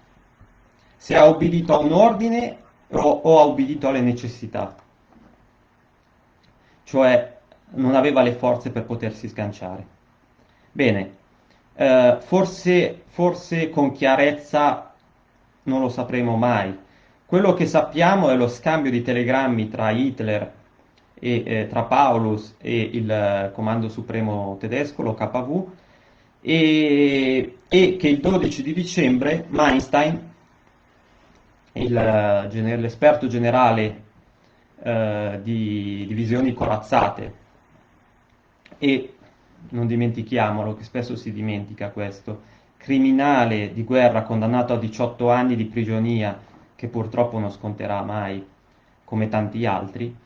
[SPEAKER 1] se ha obbedito a un ordine o ha obbedito alle necessità, cioè non aveva le forze per potersi sganciare. Bene, forse con chiarezza non lo sapremo mai. Quello che sappiamo è lo scambio di telegrammi tra Hitler tra Paulus e il Comando Supremo tedesco, l'OKW, e che il 12 di dicembre Manstein, l'esperto generale di divisioni corazzate, e non dimentichiamolo, che spesso si dimentica questo, criminale di guerra condannato a 18 anni di prigionia, che purtroppo non sconterà mai, come tanti altri,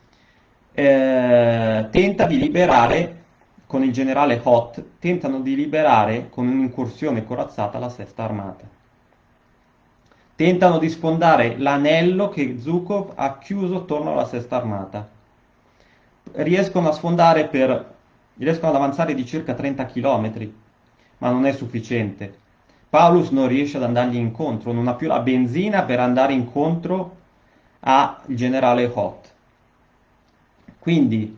[SPEAKER 1] tenta di liberare, con il generale Hoth, tentano di liberare con un'incursione corazzata la Sesta Armata. Tentano di sfondare l'anello che Zhukov ha chiuso attorno alla Sesta Armata. Riescono ad avanzare di circa 30 km, ma non è sufficiente. Paulus non riesce ad andargli incontro, non ha più la benzina per andare incontro al generale Hoth. Quindi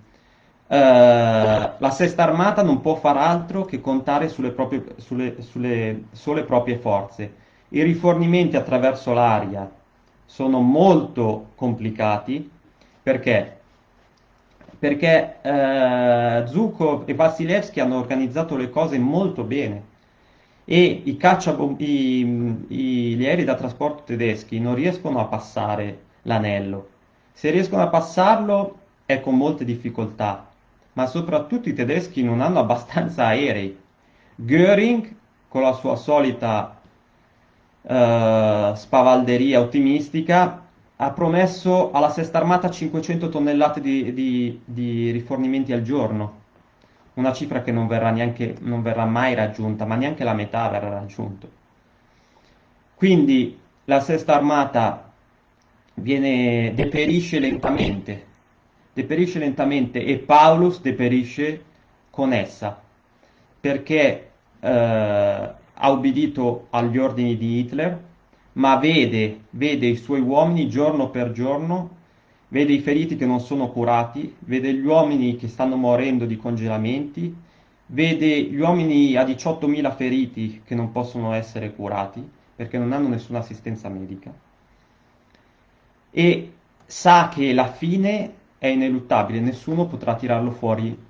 [SPEAKER 1] la Sesta Armata non può far altro che contare sulle sole proprie forze. I rifornimenti attraverso l'aria sono molto complicati perché Zhukov e Vasilevsky hanno organizzato le cose molto bene e gli aerei da trasporto tedeschi non riescono a passare l'anello. Se riescono a passarlo è con molte difficoltà, ma soprattutto i tedeschi non hanno abbastanza aerei. Göring, con la sua solita spavalderia ottimistica, ha promesso alla Sesta Armata 500 tonnellate di rifornimenti al giorno, una cifra che non verrà mai raggiunta, ma neanche la metà verrà raggiunta. Quindi la Sesta Armata deperisce lentamente e Paulus deperisce con essa, perché ha ubbidito agli ordini di Hitler, ma vede i suoi uomini giorno per giorno, vede i feriti che non sono curati, vede gli uomini che stanno morendo di congelamenti, vede gli uomini a 18.000 feriti che non possono essere curati perché non hanno nessuna assistenza medica e sa che la fine è ineluttabile, nessuno potrà tirarlo fuori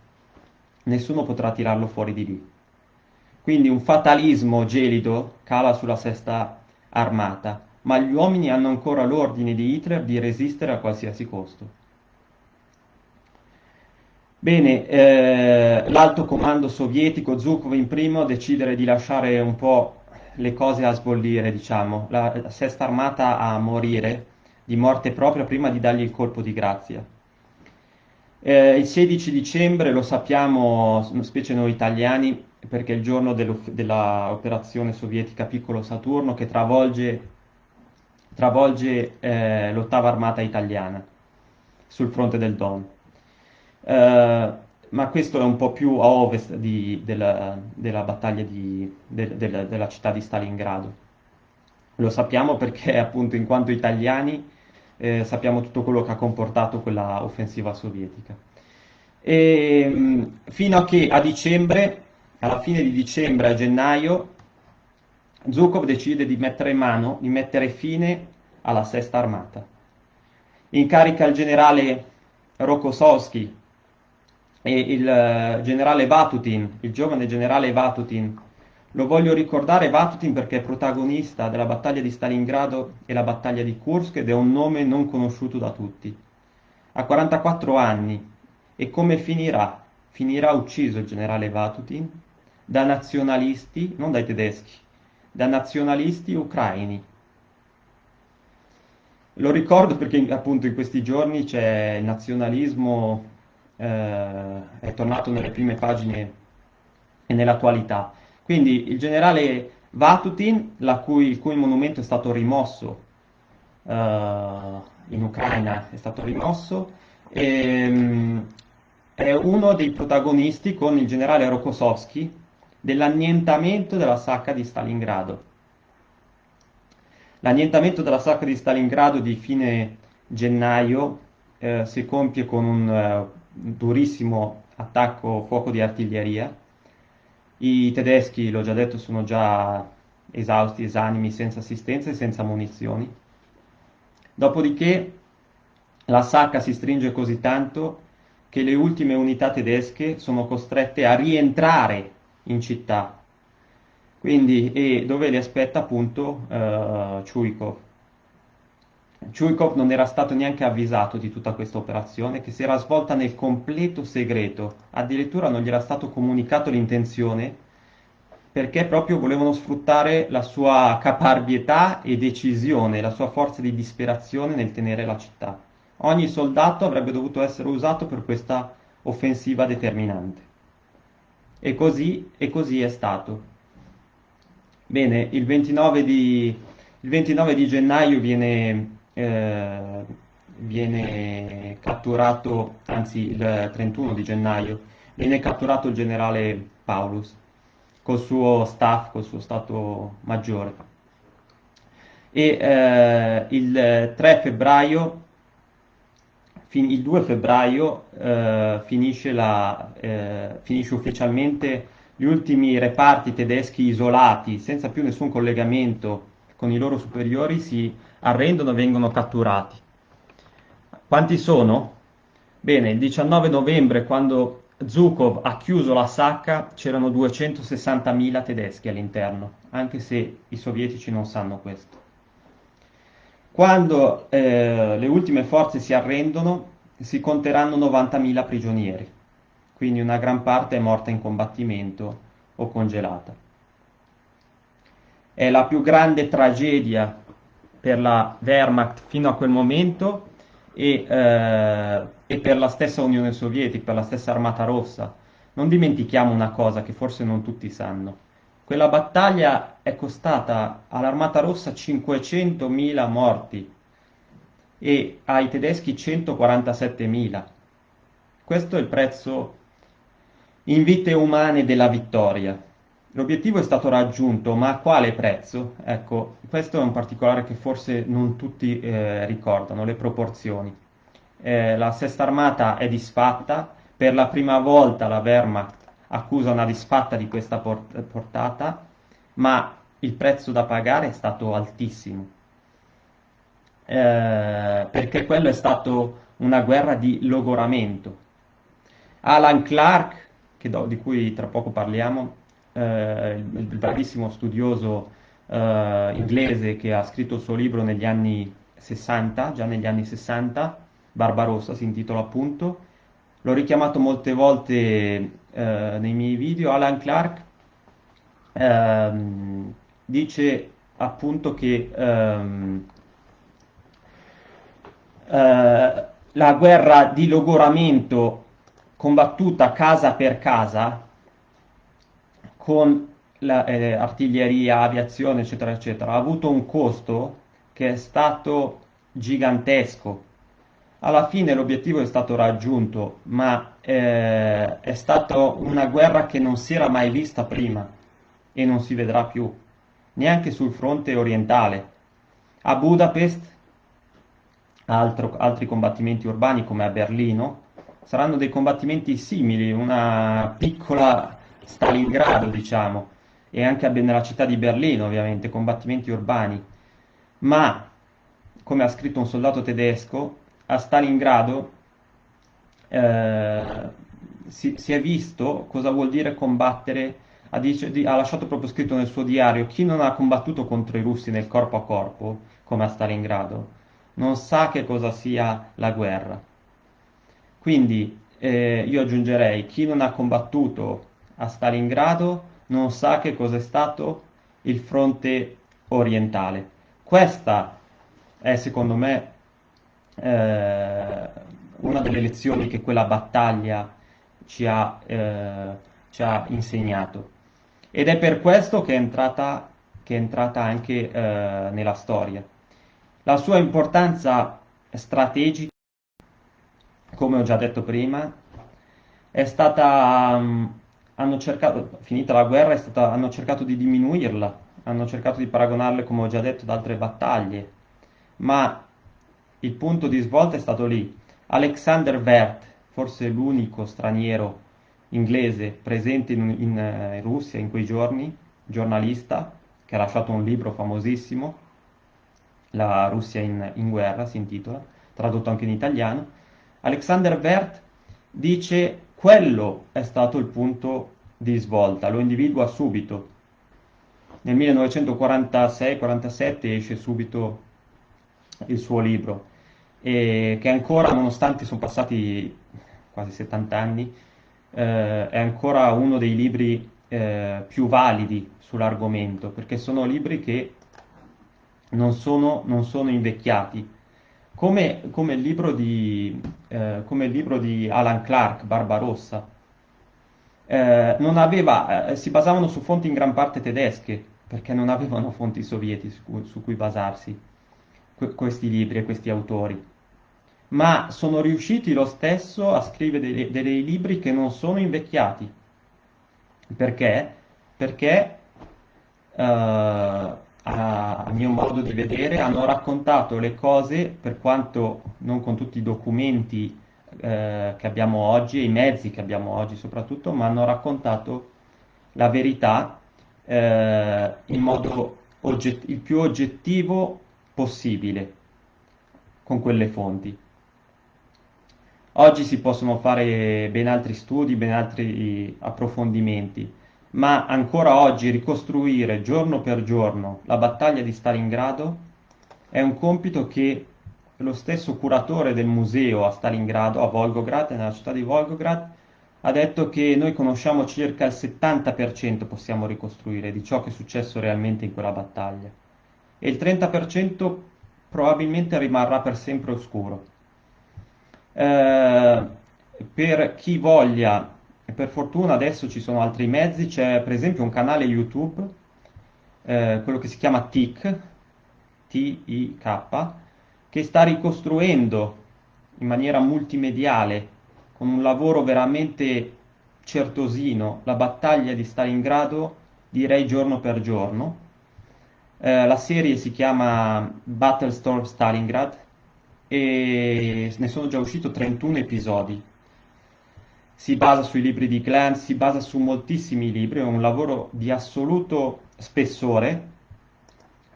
[SPEAKER 1] nessuno potrà tirarlo fuori di lì. Quindi un fatalismo gelido cala sulla Sesta Armata, ma gli uomini hanno ancora l'ordine di Hitler di resistere a qualsiasi costo. Bene, l'alto comando sovietico, Zhukov in primo, decidere di lasciare un po' le cose a sbollire, diciamo, la Sesta Armata a morire di morte propria prima di dargli il colpo di grazia. Il 16 dicembre lo sappiamo, specie noi italiani, perché è il giorno della operazione sovietica Piccolo Saturno che travolge l'ottava armata italiana sul fronte del Don. Eh, ma questo è un po' più a ovest della battaglia della città di Stalingrado. Lo sappiamo perché appunto in quanto italiani sappiamo tutto quello che ha comportato quella offensiva sovietica. Fino a che a dicembre, alla fine di dicembre, a gennaio, Zhukov decide di mettere mano, di mettere fine alla Sesta Armata. Incarica il generale Rokossovskij e il generale Vatutin, il giovane generale Vatutin. Lo voglio ricordare Vatutin perché è protagonista della battaglia di Stalingrado e la battaglia di Kursk ed è un nome non conosciuto da tutti. Ha 44 anni e come finirà? Finirà ucciso il generale Vatutin da nazionalisti, non dai tedeschi, da nazionalisti ucraini. Lo ricordo perché appunto in questi giorni c'è il nazionalismo, è tornato nelle prime pagine e nell'attualità. Quindi il generale Vatutin, il cui monumento è stato rimosso in Ucraina, è stato rimosso, è uno dei protagonisti con il generale Rokossovskij dell'annientamento della sacca di Stalingrado. L'annientamento della sacca di Stalingrado di fine gennaio si compie con un durissimo attacco fuoco di artiglieria. I tedeschi, l'ho già detto, sono già esausti, esanimi, senza assistenza e senza munizioni. Dopodiché la sacca si stringe così tanto che le ultime unità tedesche sono costrette a rientrare in città. Quindi, e dove li aspetta appunto Chuikov. Chuikov non era stato neanche avvisato di tutta questa operazione che si era svolta nel completo segreto, addirittura non gli era stato comunicato l'intenzione perché proprio volevano sfruttare la sua caparbietà e decisione, la sua forza di disperazione nel tenere la città. Ogni soldato avrebbe dovuto essere usato per questa offensiva determinante. E così è stato. Bene, il 29 di gennaio viene catturato, anzi il 31 di gennaio, viene catturato il generale Paulus col suo staff, col suo stato maggiore. E il 3 febbraio, il 2 febbraio finisce ufficialmente gli ultimi reparti tedeschi isolati, senza più nessun collegamento con i loro superiori, si arrendono e vengono catturati. Quanti sono? Bene, il 19 novembre, quando Zhukov ha chiuso la sacca, c'erano 260.000 tedeschi all'interno, anche se i sovietici non sanno questo. Quando le ultime forze si arrendono, si conteranno 90.000 prigionieri, quindi una gran parte è morta in combattimento o congelata. È la più grande tragedia per la Wehrmacht fino a quel momento e per la stessa Unione Sovietica, per la stessa Armata Rossa. Non dimentichiamo una cosa che forse non tutti sanno. Quella battaglia è costata all'Armata Rossa 500.000 morti e ai tedeschi 147.000. Questo è il prezzo in vite umane della vittoria. L'obiettivo è stato raggiunto, ma a quale prezzo? Ecco, questo è un particolare che forse non tutti ricordano, le proporzioni. La Sesta Armata è disfatta, per la prima volta la Wehrmacht accusa una disfatta di questa portata, ma il prezzo da pagare è stato altissimo, perché quello è stato una guerra di logoramento. Alan Clark di cui tra poco parliamo, il bravissimo studioso inglese che ha scritto il suo libro negli anni 60, già negli anni 60, Barbarossa si intitola appunto. L'ho richiamato molte volte nei miei video. Alan Clark dice appunto che la guerra di logoramento combattuta casa per casa con artiglieria, aviazione, eccetera, eccetera, ha avuto un costo che è stato gigantesco. Alla fine l'obiettivo è stato raggiunto, ma è stata una guerra che non si era mai vista prima e non si vedrà più, neanche sul fronte orientale. A Budapest, altri combattimenti urbani come a Berlino, saranno dei combattimenti simili, una piccola Stalingrado, diciamo, e anche nella città di Berlino, ovviamente, combattimenti urbani. Ma, come ha scritto un soldato tedesco, a Stalingrado eh, si è visto cosa vuol dire combattere. Ha lasciato proprio scritto nel suo diario: chi non ha combattuto contro i russi nel corpo a corpo, come a Stalingrado, non sa che cosa sia la guerra. Quindi io aggiungerei: chi non ha combattuto a Stalingrado non sa che cosa è stato il fronte orientale. Questa è, secondo me, una delle lezioni che quella battaglia ci ha insegnato. Ed è per questo che è entrata anche nella storia. La sua importanza strategica, come ho già detto prima, è stata, hanno cercato, finita la guerra, hanno cercato di diminuirla, hanno cercato di paragonarle, come ho già detto, ad altre battaglie, ma il punto di svolta è stato lì. Alexander Werth, forse l'unico straniero inglese presente in Russia in quei giorni, giornalista, che ha lasciato un libro famosissimo, La Russia in guerra si intitola, tradotto anche in italiano. Alexander Werth dice: quello è stato il punto di svolta, lo individua subito. Nel 1946-47 esce subito il suo libro, e che ancora, nonostante sono passati quasi 70 anni, è ancora uno dei libri più validi sull'argomento, perché sono libri che non sono invecchiati. Come il libro di Alan Clark, Barbarossa. Si basavano su fonti in gran parte tedesche, perché non avevano fonti sovietiche su cui basarsi, questi libri e questi autori. Ma sono riusciti lo stesso a scrivere dei libri che non sono invecchiati. Perché? Perché, a mio modo di vedere, hanno raccontato le cose, per quanto non con tutti i documenti che abbiamo oggi, e i mezzi che abbiamo oggi soprattutto, ma hanno raccontato la verità in modo il più oggettivo possibile con quelle fonti. Oggi si possono fare ben altri studi, ben altri approfondimenti, ma ancora oggi ricostruire giorno per giorno la battaglia di Stalingrado è un compito che lo stesso curatore del museo a Stalingrado, a Volgograd, nella città di Volgograd, ha detto che noi conosciamo circa il 70%, possiamo ricostruire, di ciò che è successo realmente in quella battaglia, e il 30% probabilmente rimarrà per sempre oscuro. Eh, per chi voglia, e per fortuna adesso ci sono altri mezzi, c'è per esempio un canale YouTube, quello che si chiama TIK, T-I-K, che sta ricostruendo in maniera multimediale, con un lavoro veramente certosino, la battaglia di Stalingrado, direi giorno per giorno. La serie si chiama Battlestorm Stalingrad e ne sono già usciti 31 episodi. Si basa sui libri di Glantz, si basa su moltissimi libri, è un lavoro di assoluto spessore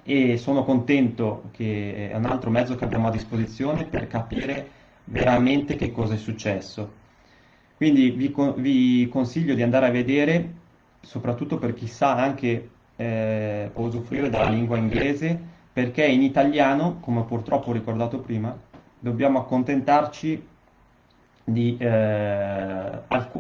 [SPEAKER 1] e sono contento che è un altro mezzo che abbiamo a disposizione per capire veramente che cosa è successo. Quindi vi consiglio di andare a vedere, soprattutto per chi sa anche può usufruire della lingua inglese, perché in italiano, come purtroppo ho ricordato prima, dobbiamo accontentarci di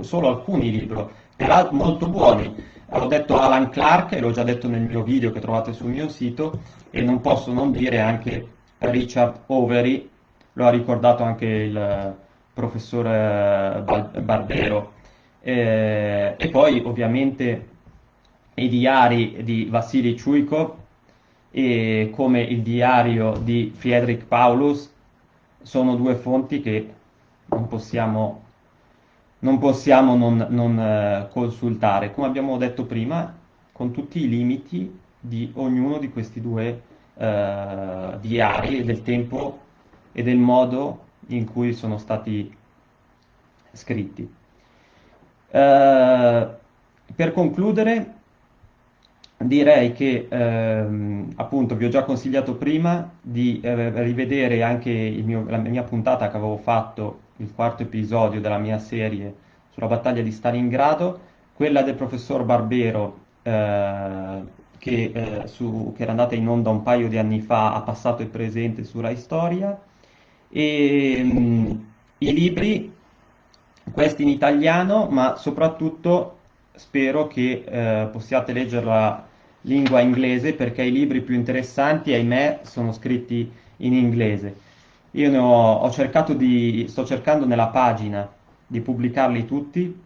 [SPEAKER 1] solo alcuni libri, peraltro molto buoni. Ho detto Alan Clark, e l'ho già detto nel mio video che trovate sul mio sito, e non posso non dire anche Richard Overy, lo ha ricordato anche il professore Barbero. E poi ovviamente i diari di Vassili Chuikov, e come il diario di Friedrich Paulus, sono due fonti che non possiamo non consultare, come abbiamo detto prima, con tutti i limiti di ognuno di questi due diari e del tempo e del modo in cui sono stati scritti. Per concludere, direi che appunto vi ho già consigliato prima di rivedere anche la mia puntata che avevo fatto, il quarto episodio della mia serie sulla battaglia di Stalingrado, quella del professor Barbero che era andata in onda un paio di anni fa, a passato e presente su Rai Storia, e i libri, questi in italiano, ma soprattutto spero che possiate leggerla lingua inglese, perché i libri più interessanti, ahimè, sono scritti in inglese. Io ho cercato sto cercando nella pagina di pubblicarli tutti,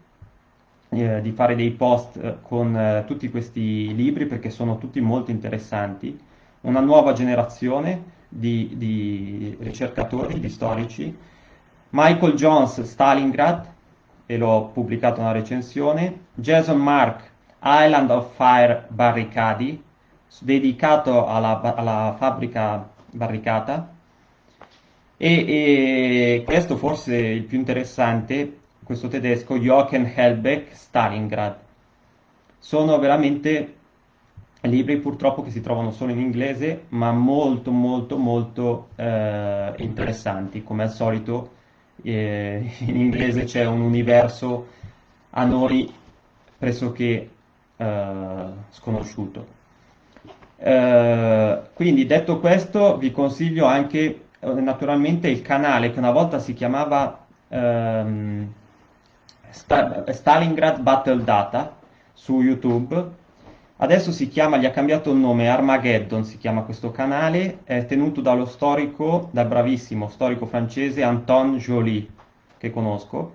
[SPEAKER 1] di fare dei post con tutti questi libri perché sono tutti molto interessanti. Una nuova generazione di ricercatori, di storici. Michael Jones, Stalingrad, e l'ho pubblicato una recensione. Jason Mark, Island of Fire Barricadi, dedicato alla fabbrica barricata. E questo forse il più interessante, questo tedesco, Jochen Helbeck, Stalingrad. Sono veramente libri purtroppo che si trovano solo in inglese, ma molto molto molto interessanti. Come al solito in inglese c'è un universo a noi pressoché sconosciuto. Quindi detto questo, vi consiglio anche naturalmente il canale che una volta si chiamava Stalingrad Battle Data su YouTube. Adesso gli ha cambiato il nome, Armageddon si chiama questo canale, è tenuto dal bravissimo storico francese Anton Joly, che conosco,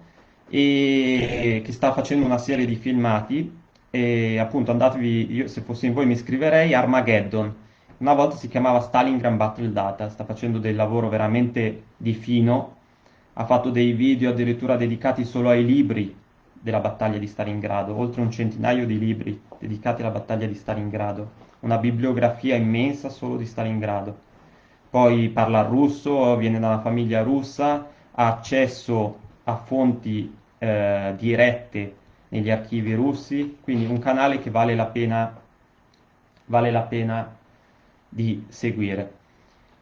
[SPEAKER 1] e che sta facendo una serie di filmati, e appunto andatevi, io se fossi in voi mi iscriverei, Armageddon. Una volta si chiamava Stalingrad Battle Data, sta facendo del lavoro veramente di fino, ha fatto dei video addirittura dedicati solo ai libri della battaglia di Stalingrado, oltre un centinaio di libri dedicati alla battaglia di Stalingrado, una bibliografia immensa solo di Stalingrado. Poi parla russo, viene da una famiglia russa, ha accesso a fonti dirette negli archivi russi, quindi un canale che vale la pena di seguire.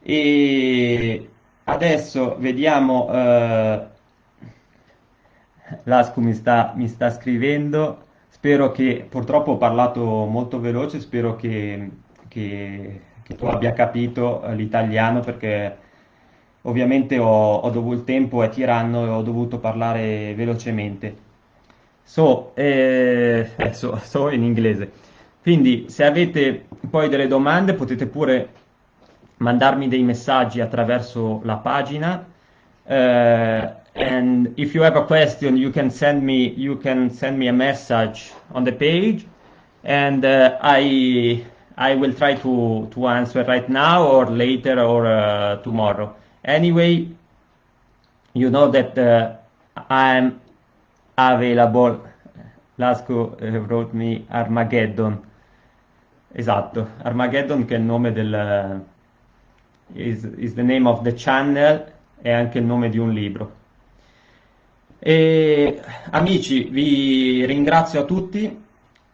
[SPEAKER 1] E adesso vediamo, Lasco mi sta scrivendo, spero che, purtroppo ho parlato molto veloce, spero che tu abbia capito l'italiano, perché ovviamente il tempo è tiranno e ho dovuto parlare velocemente. So in inglese. Quindi, se avete poi delle domande, potete pure mandarmi dei messaggi attraverso la pagina. And if you have a question, you can send me a message on the page, and I will try to answer right now or later or tomorrow. Anyway, you know that I'm available. Lasco wrote me Armageddon. Esatto, Armageddon che è il nome is the name of the channel, è anche il nome di un libro. E, amici, vi ringrazio a tutti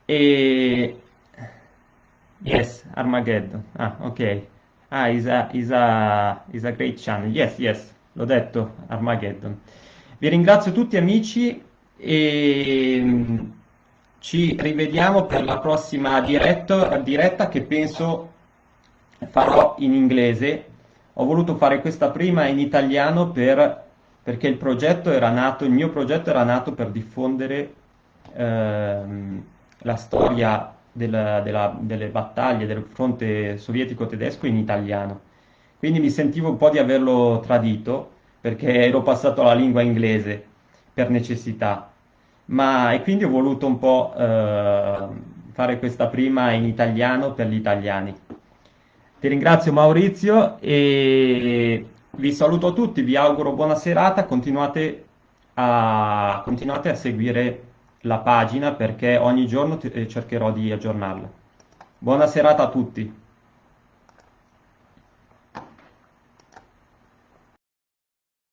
[SPEAKER 1] e yes, Armageddon. Ah, ok. Ah, is a great channel. Yes, yes, l'ho detto, Armageddon. Vi ringrazio tutti amici e ci rivediamo per la prossima diretta che penso farò in inglese. Ho voluto fare questa prima in italiano perché il mio progetto era nato per diffondere la storia delle battaglie del fronte sovietico-tedesco in italiano. Quindi mi sentivo un po' di averlo tradito perché ero passato alla lingua inglese per necessità. E quindi ho voluto un po' fare questa prima in italiano per gli italiani. Ti ringrazio Maurizio e vi saluto tutti, vi auguro buona serata, continuate a seguire la pagina perché ogni giorno cercherò di aggiornarla. Buona serata a tutti.